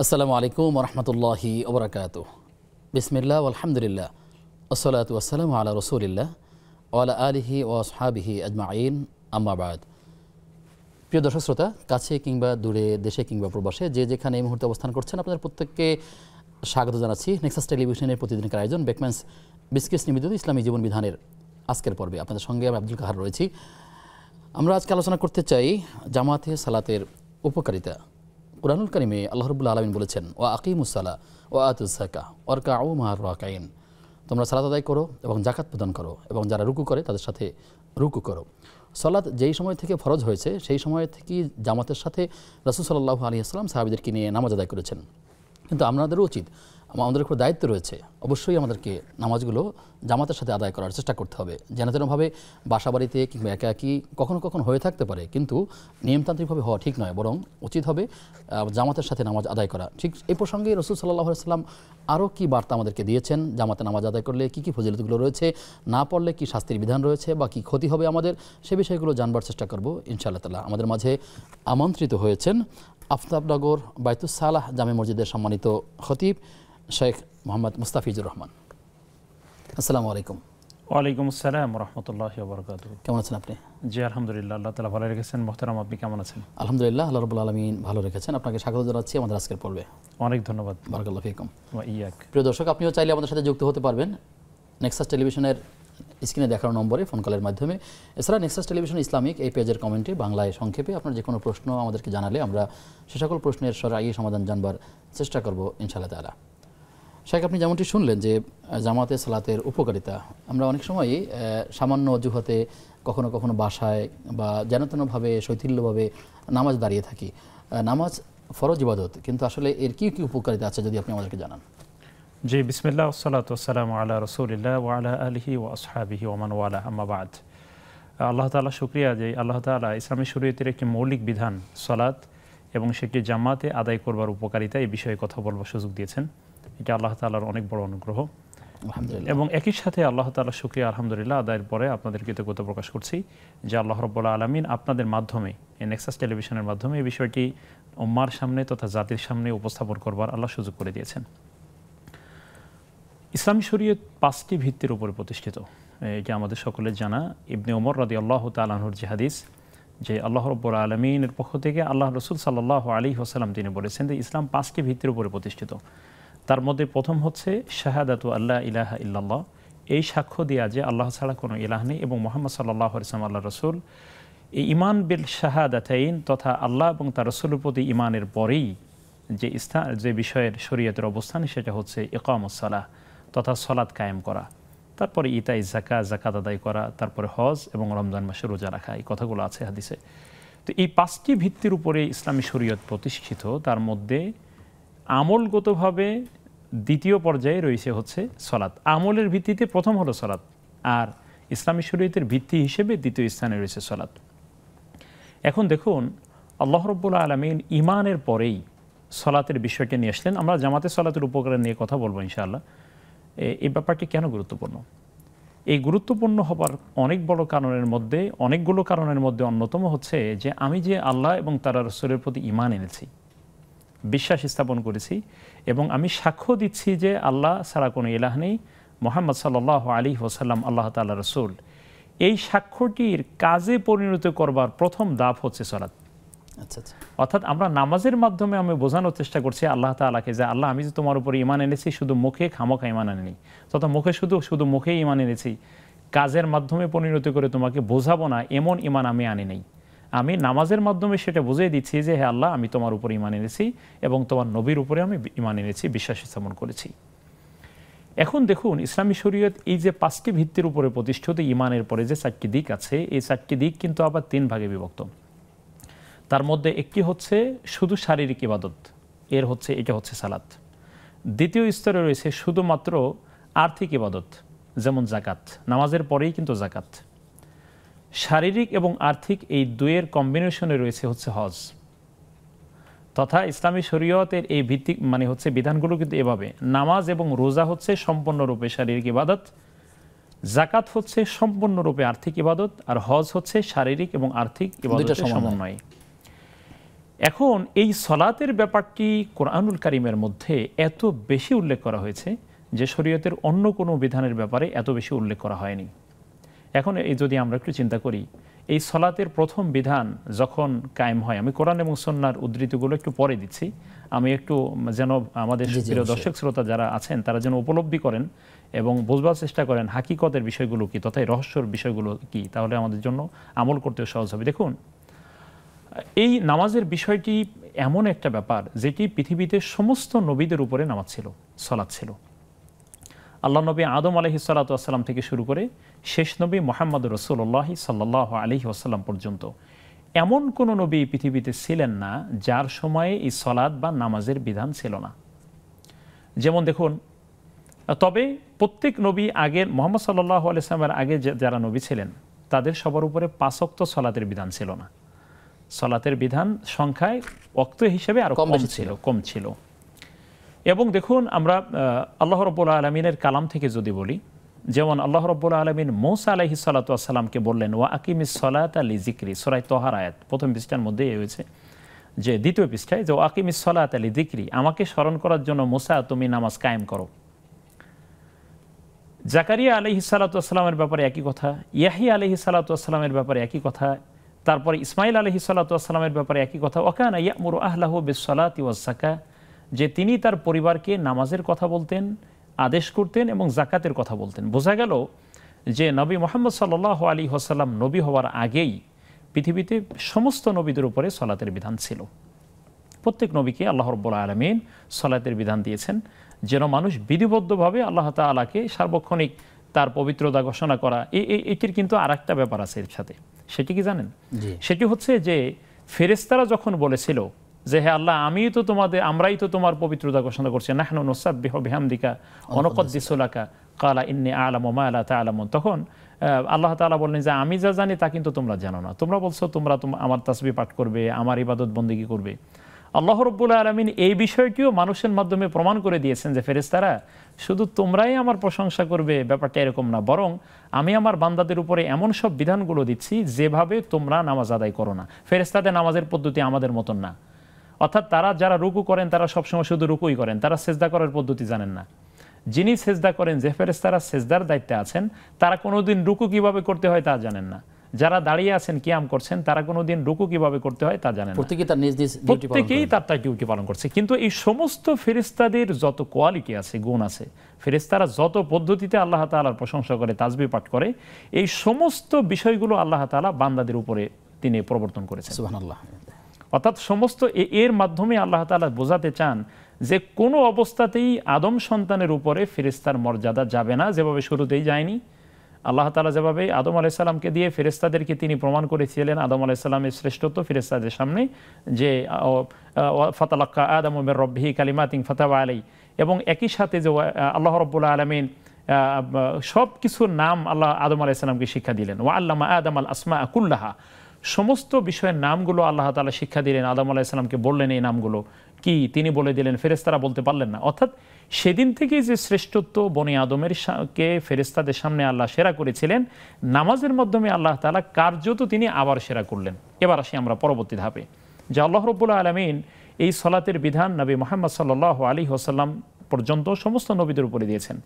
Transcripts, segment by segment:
আসসালামু আলাইকুম রহমতুল্লাহি ওবরাকাতুহ। বিসমিল্লাহ আলহামদুলিল্লাহ ওসলাতু ওয়াসসালামু আলা রসুলিল্লাহ ওয়ালা আলিহি ও আসহাবিহি আজমাইন, আম্মা বাদ। প্রিয় দর্শক শ্রোতা, কাছে কিংবা দূরে, দেশে কিংবা প্রবাসে, যে যেখানে এই মুহূর্তে অবস্থান করছেন, আপনাদের প্রত্যেককে স্বাগত জানাচ্ছি নেক্সাস টেলিভিশনের প্রতিদিনকার আয়োজন বেকম্যানস বিস্কিটস নিবেদিত ইসলামী জীবন বিধানের আজকের পর্বে। আপনাদের সঙ্গে আমি আব্দুল কাহার রয়েছি। আমরা আজকে আলোচনা করতে চাই জামাতে সালাতের উপকারিতা। কুরআনুল কারীমে আল্লাহ রাব্বুল আলামিন বলেছেন, ওয়া আকিমুস সালাহ ওয়া আতুজ যাকাহ ওয়ারকাউ মা'আর রাকিঈন, তোমরা সালাত আদায় করো এবং যাকাত প্রদান করো এবং যারা রুকু করে তাদের সাথে রুকু করো। সালাত যেই সময় থেকে ফরজ হয়েছে সেই সময় থেকেই জামাতের সাথে রাসূল সাল্লাল্লাহু আলাইহি ওয়াসাল্লাম সাহাবীদেরকে নিয়ে নামাজ আদায় করেছেন। কিন্তু আমাদেরও উচিত, আমাদের উপর দায়িত্ব রয়েছে, অবশ্যই আমাদেরকে নামাজগুলো জামাতের সাথে আদায় করার চেষ্টা করতে হবে। যেন তেনভাবে বাসা বাড়িতে কিংবা একা একই কখনো কখনো হয়ে থাকতে পারে, কিন্তু নিয়মতান্ত্রিকভাবে হওয়া ঠিক নয়, বরং উচিত হবে জামাতের সাথে নামাজ আদায় করা। ঠিক এই প্রসঙ্গে রাসূল সাল্লাল্লাহু আলাইহি ওয়াসাল্লাম আরও কী বার্তা আমাদেরকে দিয়েছেন, জামাতে নামাজ আদায় করলে কী কী ফজিলতগুলো রয়েছে, না পড়লে কী শাস্তির বিধান রয়েছে বা কী ক্ষতি হবে আমাদের, সে বিষয়গুলো জানবার চেষ্টা করব ইনশাআল্লাহ তাআলা। আমাদের মাঝে আমন্ত্রিত হয়েছেন আফতাবনগর বাইতুস সালাহ জামে মসজিদের সম্মানিত খতিব শেখ মোহাম্মদ মুস্তাফিজুর রহমান। আসসালামু আলাইকুম। ওয়ালাইকুম আসসালাম রহমতুল্লাহি ওয়া বারাকাতুহু। কেমন আছেন আপনি? জি আলহামদুলিল্লাহ, আল্লাহ তাআলা ভালো রেখেছেন। মুহতারাম, আপনি কেমন আছেন? আলহামদুলিল্লাহ, আল্লাহ রাব্বুল আলামিন ভালো রেখেছেন। আপনাকে স্বাগত জানাচ্ছি আমাদের আজকের পর্বে। অনেক ধন্যবাদ। বারাকাল্লাহু ফিকুম। ওয়া ইয়াক। প্রিয় দর্শক, আপনিও চাইলে আমাদের সাথে যুক্ত হতে পারবেন নেক্সাস টেলিভিশনের স্ক্রিনে দেখানো নম্বরে ফোন কলের মাধ্যমে। এছাড়া নেক্সাস টেলিভিশন ইসলামিক এই পেজের কমেন্টে বাংলায় সংক্ষেপে আপনার যে কোনো প্রশ্ন আমাদেরকে জানালে আমরা সে সকল প্রশ্নের সরাসরি সমাধান জানবার চেষ্টা করব ইনশাআল্লাহ তাআলা। শেখ, আপনি যেমনটি শুনলেন যে জামাতে সালাতের উপকারিতা, আমরা অনেক সময়ই সামান্য অজুহাতে কখনো কখনো বাসায় বা যেন তেনভাবে শৈথিল্যভাবে নামাজ দাঁড়িয়ে থাকি। নামাজ ফরজ ইবাদত, কিন্তু আসলে এর কী কী উপকারিতা আছে যদি আপনি আমাদেরকে জানান। জি, বিসমিল্লাহ ওয়াসসালাতু ওয়াসসালামু আলা রাসূলিল্লাহ ওয়া আলা আলিহি ওয়া আসহাবিহি ওয়া মান ওয়ালা, আম্মা বাদ। আল্লাহ তাআলা শুকরিয়া যে আল্লাহ তাআলা ইসলামী শরীয়তের একটি মৌলিক বিধান সালাত এবং সেটি জামাতে আদায় করবার উপকারিতা এই বিষয়ে কথা বলবার সুযোগ দিয়েছেন। এটা আল্লাহ তাআলার অনেক বড় অনুগ্রহ। এবং একই সাথে আল্লাহ তাআলা শুকরিয়া আলহামদুলিল্লাহ আদায়ের পরে আপনাদের কৃতজ্ঞতা প্রকাশ করছি যে আল্লাহ রাব্বুল আলামিন আপনাদের মাধ্যমে, এই নেক্সাস টেলিভিশনের মাধ্যমে এই বিষয়টি উম্মার সামনে তথা জাতির সামনে উপস্থাপন করবার আল্লাহ সুযোগ করে দিয়েছেন। ইসলামী শরীয়ত 5টি ভিত্তির উপরে প্রতিষ্ঠিত, এটা আমাদের সকলের জানা। ইবনে ওমর রাদিয়াল্লাহু তাআলা আনহুর যে হাদিস, যে আল্লাহ রাব্বুল আলামিনের পক্ষ থেকে আল্লাহ রাসূল সাল্লাল্লাহু আলাইহি ওয়াসাল্লাম তিনি বলেছেন যে ইসলাম 5টি ভিত্তির উপরে প্রতিষ্ঠিত। তার মধ্যে প্রথম হচ্ছে শাহাদাতু আল্লা ইলাহা ইল্লাল্লাহ, এই সাক্ষ্য দেয়া যে আল্লাহ ছাড়া কোনো ইলাহ নেই এবং মুহাম্মদ সাল্লাল্লাহু আলাইহি ওয়াসাল্লাম আল্লাহ রাসূল। এই ঈমান বিল শাহাদাতাইন তথা আল্লাহ এবং তার রাসূলের প্রতি ঈমানের পরেই যে বিষয়ের শরীয়তের অবস্থান সেটা হচ্ছে ইকামুস সালাহ তথা সালাত কায়েম করা, তারপরে ইতাই যাকাত আদায় করা, তারপরে হজ এবং রমজান মাসে রোজা রাখা, এই কথাগুলো আছে হাদিসে। তো এই 5টি ভিত্তির উপরে ইসলামী শরীয়ত প্রতিষ্ঠিত। তার মধ্যে আমলগতভাবে দ্বিতীয় পর্যায়ে রয়েছে হচ্ছে সালাত। আমলের ভিত্তিতে প্রথম হলো সালাত, আর ইসলামী শরীয়তের ভিত্তি হিসেবে দ্বিতীয় স্থানে রয়েছে সালাত। এখন দেখুন, আল্লাহ রাব্বুল আলামিন ঈমানের পরেই সালাতের বিষয়টা নিয়ে আসলেন। আমরা জামাতে সালাতের উপকার নিয়ে কথা বলবো ইনশাআল্লাহ। এই ব্যাপারটি কেন গুরুত্বপূর্ণ? এই গুরুত্বপূর্ণ হবার অনেকগুলো কারণের মধ্যে অন্যতম হচ্ছে যে আমি যে আল্লাহ এবং তার রাসূলের প্রতি ঈমান এনেছি, বিশ্বাস স্থাপন করেছি এবং আমি সাক্ষ্য দিচ্ছি যে আল্লাহ ছাড়া কোনো ইলাহ নেই, মুহাম্মদ সাল্লাল্লাহু আলাইহি ওয়াসাল্লাম আল্লাহ তাআলার রাসূল। এই সাক্ষ্যটির কাজে পরিণত করবার প্রথম ধাপ হচ্ছে সালাত। অর্থাৎ আমরা নামাজের মাধ্যমে আমি বোঝানোর চেষ্টা করছি আল্লাহ তাআলাকে যে আল্লাহ, আমি যে তোমার উপর ঈমান এনেছি, শুধু মুখে খামোখা ঈমান আনিনি, তথা মুখে শুধু মুখে ঈমান এনেছি, কাজের মাধ্যমে পরিণত করে তোমাকে বোঝাবো না এমন ঈমান আমি আনি নাই। আমি নামাজের মাধ্যমে সেটা বুঝিয়ে দিচ্ছি যে হে আল্লাহ, আমি তোমার উপর ঈমান এনেছি এবং তোমার নবীর উপরে আমি ঈমান এনেছি, বিশ্বাস স্থাপন করেছি। এখন দেখুন, ইসলামী শরীয়ত এই যে 5টি ভিত্তির উপরে প্রতিষ্ঠিত ঈমানের পরে যে 4টি দিক আছে, এই 4টি দিক কিন্তু আবার 3 ভাগে বিভক্ত। তার মধ্যে একটি হচ্ছে শুধু শারীরিক ইবাদত, এটা হচ্ছে সালাত। দ্বিতীয় স্তরে রয়েছে শুধুমাত্র আর্থিক ইবাদত, যেমন যাকাত, নামাজের পরেই কিন্তু যাকাত। শারীরিক এবং আর্থিক এই দুয়ের কম্বিনেশনে রয়েছে হচ্ছে হজ। তথা ইসলামী শরীয়তের এই ভিত্তিক হচ্ছে বিধানগুলো কিন্তু এভাবে: নামাজ এবং রোজা হচ্ছে সম্পূর্ণরূপে শারীরিক ইবাদত, যাকাত হচ্ছে সম্পূর্ণরূপে আর্থিক ইবাদত, আর হজ হচ্ছে শারীরিক এবং আর্থিক ইবাদতের সমন্বয়। এখন এই সলাতের ব্যাপারটি কোরআনুল কারীমের মধ্যে এত বেশি উল্লেখ করা হয়েছে যে শরীয়তের অন্য কোনো বিধানের ব্যাপারে এত বেশি উল্লেখ করা হয়নি। এখন এই যদি আমরা একটু চিন্তা করি, এই সলাতের প্রথম বিধান যখন কায়েম হয়, আমি কোরআন এবং সুন্নাহর উদ্ধৃতিগুলো একটু পরে দিচ্ছি, আমি একটু যেন আমাদের প্রিয় দর্শক শ্রোতা যারা আছেন তারা যেন উপলব্ধি করেন এবং বুঝবার চেষ্টা করেন হাকিকতের বিষয়গুলো কি, তথা রহস্যর বিষয়গুলো কি, তাহলে আমাদের জন্য আমল করতে সহজ হবে। দেখুন, এই নামাজের বিষয়টি এমন একটা ব্যাপার যেটি পৃথিবীতে সমস্ত নবীদের উপরে নামাজ ছিল, সলাৎ ছিল। আল্লাহ নবী আদম আলাইহিস সালাতু ওয়াস সালাম থেকে শুরু করে শেষ নবী মুহাম্মদ রাসূলুল্লাহ সাল্লাল্লাহু আলাইহি ওয়াসাল্লাম পর্যন্ত এমন কোন নবী পৃথিবীতে ছিলেন না যার সময়ে এই সলাৎ বা নামাজের বিধান ছিল না। যেমন দেখুন, তবে প্রত্যেক নবী আগের মুহাম্মদ সাল্লাল্লাহু আলাইহি ওয়াসাল্লামের আগে যারা নবী ছিলেন তাদের সবার উপরে 5 ওয়াক্ত সলাতের বিধান ছিল না। সলাতের বিধান সংখ্যায় ওয়াক্ত হিসেবে আরো কম ছিল। এবং দেখুন, আমরা আল্লাহ রাব্বুল আলামিনের কালাম থেকে যদি বলি, যেমন আল্লাহ রাব্বুল আলামিন মূসা আলাইহিস সালাতু ওয়াস সালামকে বললেন ওয়া আকিমিস সালাতা লিযিকরি, সূরা তাহর আয়াত প্রথম পৃষ্ঠার মধ্যে হয়েছে, যে দ্বিতীয় পৃষ্ঠায় যে ওয়া আকিমিস সালাতা লিযিকরি, আমাকে স্মরণ করার জন্য মূসা তুমি নামাজ কায়েম করো। জাকারিয়া আলাইহিস সালাতু ওয়াস সালামের ব্যাপারে একই কথা, ইয়াহইয়া আলাইহিস সালাতু ওয়াস সালামের ব্যাপারে একই কথা, তারপরে ইসমাইল আলাইহিস সালাতু ওয়াস সালামের ব্যাপারে একই কথা, ওয়া কানা ইয়ামুরু আহলাহু বিস সালাতি ওয়াজ যাকাত, যে তিনি তার পরিবারকে নামাজের কথা বলতেন, আদেশ করতেন এবং যাকাতের কথা বলতেন। বোঝা গেল যে নবী মুহাম্মদ সাল্লাল্লাহু আলাইহি ওয়াসাল্লাম নবী হওয়ার আগেই পৃথিবীতে সমস্ত নবীদের উপরে সলাতের বিধান ছিল। প্রত্যেক নবীকে আল্লাহ রাব্বুল আলামিন সলাতের বিধান দিয়েছেন যেন মানুষ বিধিবদ্ধভাবে আল্লাহ তাআলাকে সার্বক্ষণিক তার পবিত্রতা ঘোষণা করা। এটির কিন্তু আরেকটা ব্যাপার আছে এর সাথে, সেটি কি জানেন? সেটি হচ্ছে যে ফেরেশতারা যখন বলেছিল যে হে আল্লাহ, আমরাই তো তোমার পবিত্রতা ঘোষণা করছি, নাহনু নুসাব্বিহু বিহামদিকা ওয়া নুকদ্দিসু লাকা ক্বালা ইন্নী আ'লামু মা লা তা'লামুন, তখন আল্লাহ তাআলা বললেন যে আমি যা জানি তা কিন্তু তোমরা জানো না। তোমরা বলছো তোমরা আমার তাসবিহ পাঠ করবে, আমার ইবাদত বন্দেগী করবে। আল্লাহ রাব্বুল আলামিন এই বিষয়টিও মানুষের মাধ্যমে প্রমাণ করে দিয়েছেন যে ফেরেশতারা, শুধু তোমরাই আমার প্রশংসা করবে ব্যাপারটা এরকম না, বরং আমি আমার বান্দাদের উপরে এমন সব বিধানগুলো দিচ্ছি যেভাবে তোমরা নামাজ আদায় করো না। ফেরেশতাদের নামাজের পদ্ধতি আমাদের মতন না, অর্থাৎ তারা যারা রুকু করেন তারা সবসময় শুধু রুকুই করেন, তারা সেজদা করার পদ্ধতি জানেন না। যিনি সেজদা করেন, যে ফেরেশতারা সেজদার দায়িত্বে আছেন, তারা কোনোদিন রুকু কিভাবে করতে হয় তা জানেন না। যারা দাঁড়িয়ে আছেন, কিয়াম করছেন, তারা কোনোদিন রুকু কিভাবে করতে হয় তা জানেন না। প্রত্যেকেই তার ডিউটি পালন করছে। কিন্তু এই সমস্ত ফেরেশতাদের যত কোয়ালিটি আছে, গুণ আছে, ফেরেশতারা যত পদ্ধতিতে আল্লাহ তাআলার প্রশংসা করে, তাসবিহ পাঠ করে, এই সমস্ত বিষয়গুলো আল্লাহ তাআলা বান্দাদের উপরে তিনি প্রবর্তন করেছেন। সুবহানাল্লাহ। অর্থাৎ সমস্ত এর মাধ্যমে আল্লাহ তাআলা বোঝাতে চান যে কোনো অবস্থাতেই আদম সন্তানের উপরে ফেরেশতার মর্যাদা যাবে না, যেভাবে শুরুতেই যায়নি। আল্লাহ তাআলা যেভাবে আদম আলাইহিস সালামকে দিয়ে ফেরেশতাদেরকে তিনি প্রমাণ করেছিলেন আদম আলাইহিস সালামের শ্রেষ্ঠত্ব ফেরেশতাদের সামনে, যে ফাতালাক্কা আদামু মির রাব্বিহি কালিমাতিন ফাতাবা আলাইহি, এবং একই সাথে যে আল্লাহ রাব্বুল আলামিন সব কিছুর নাম আল্লাহ আদম আলাইহিস সালামকে শিক্ষা দিলেন। ওয়া আল্লামা আদামাল আসমা কুল্লাহা, সমস্ত বিষয়ের নামগুলো আল্লাহ তাআলা শিক্ষা দিলেন। আদম আলাইহিস সালামকে বললেন এই নামগুলো কি, তিনি বলে দিলেন, ফেরেশতারা বলতে পারলেন না। অর্থাৎ সেদিন থেকে যে শ্রেষ্ঠত্ব বনি আদমের কে ফেরেশতাদের সামনে আল্লাহ সেরা করেছিলেন, নামাজের মাধ্যমে আল্লাহ তাআলা কার্যত তিনি আবার সেরা করলেন। এবার আসি আমরা পরবর্তী ধাপে, যে আল্লাহ রাব্বুল আলামিন এই সলাতের বিধান নবী মুহাম্মদ সাল্লাল্লাহু আলাইহি ওয়াসাল্লাম পর্যন্ত সমস্ত নবীদের উপরে দিয়েছেন।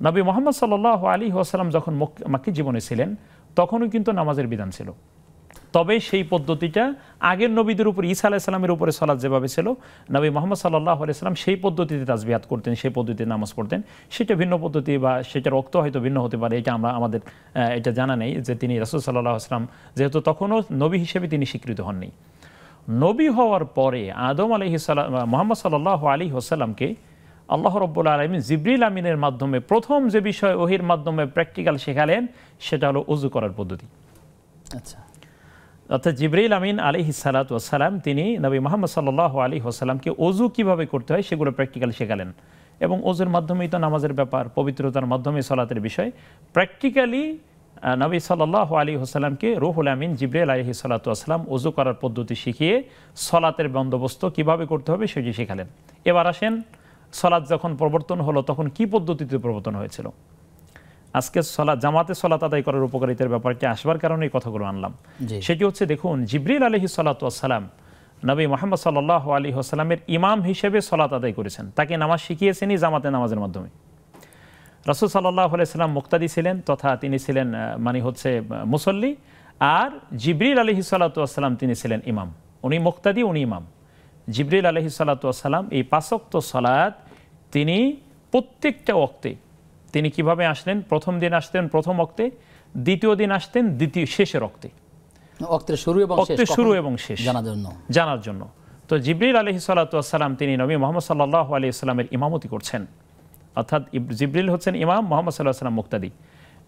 নবী মুহাম্মদ সাল্লাল্লাহু আলাইহি ওয়াসাল্লাম যখন মক্কি জীবনে ছিলেন তখনও কিন্তু নামাজের বিধান ছিল, তবে সেই পদ্ধতিটা আগের নবীদের উপর, ঈসা আলাইহিস সালামের উপরে সালাত যেভাবে ছিল, নবী মুহাম্মদ সাল্লাল্লাহু আলাইহি ওয়াসাল্লাম সেই পদ্ধতিতে তাসবিহাত করতেন, সেই পদ্ধতিতে নামাজ পড়তেন। সেটা ভিন্ন পদ্ধতি বা সেটার রক্ত হয়তো ভিন্ন হতে পারে, এটা আমাদের এটা জানা নেই যে তিনি রাসূল সাল্লাল্লাহু আলাইহি ওয়াসাল্লাম যেহেতু তখনও নবী হিসেবে তিনি স্বীকৃত হননি। নবী হওয়ার পরে আদম আলাইহিস সালাম মুহাম্মদ সাল্লাল্লাহু আলাইহি ওয়াসাল্লামকে আল্লাহ রাব্বুল আলামিন জিবরিল আমিনের মাধ্যমে প্রথম যে বিষয় ওহীর মাধ্যমে প্র্যাকটিক্যাল শেখালেন সেটা হলো ওযু করার পদ্ধতি। আচ্ছা, অর্থাৎ জিবরিল আমিন আলাইহিস সালাতু ওয়াস সালাম তিনি নবী মুহাম্মদ সাল্লাল্লাহু আলাইহি ওয়াসাল্লামকে ওযু কিভাবে করতে হয় সেগুলো প্র্যাকটিক্যাল শেখালেন। এবং ওযুর মাধ্যমেই তো নামাজের ব্যাপার, পবিত্রতার মাধ্যমে সালাতের বিষয় প্র্যাকটিক্যালি নবী সাল্লাল্লাহু আলাইহি ওয়াসাল্লামকে রূহুল আমিন জিবরিল আলাইহিস সালাতু ওয়াস সালাম ওযু করার পদ্ধতি শিখিয়ে সালাতের বন্দোবস্ত কিভাবে করতে হবে সেটি শেখালেন। এবার আসেন, সালাত যখন প্রবর্তন হলো তখন কি পদ্ধতিতে প্রবর্তন হয়েছিল? আজকে জামাতে সালাত আদায় করার উপকারিতার ব্যাপারটি আসবার কারণে এই কথাগুলো আনলাম। সেটি হচ্ছে, দেখুন, জিবরিল আলাইহিস সালাতু ওয়াস সালাম নবী মুহাম্মদ সাল্লাল্লাহু আলাইহি ওয়াসাল্লামের ইমাম হিসেবে সালাত আদায় করেছেন, তাকে নামাজ শিখিয়েছেনই জামাতে নামাজের মাধ্যমে। রাসূল সাল্লাল্লাহু আলাইহি ওয়াসাল্লাম মুক্তাদি ছিলেন, তথা তিনি ছিলেন মানে হচ্ছে মুসল্লি, আর জিবরিল আলাইহিস সালাতু ওয়াসসালাম তিনি ছিলেন ইমাম। উনি মুক্তাদি, উনি ইমাম। জিবরিল আলাইহিস সালাতু ওয়াসসালাম এই 5 ওয়াক্ত সালাত তিনি প্রত্যেকটা ওয়াক্তে তিনি কিভাবে আসলেন, প্রথম দিন আসতেন প্রথম ওয়াক্তে, দ্বিতীয় দিন আসতেন দ্বিতীয় শেষের ওয়াক্তে, ওয়াক্তের শুরু এবং শেষ জানার জন্য। তো জিবরিল আলাইহিস সালাতু ওয়াসসালাম তিনি নবী মুহাম্মদ সাল্লাল্লাহু আলাইহি ওয়াসাল্লামের ইমামতি করছেন, অর্থাৎ জিবরিল হচ্ছেন ইমাম, মুহাম্মদ সাল্লাল্লাহু আলাইহি ওয়াসাল্লাম মুক্তাদি।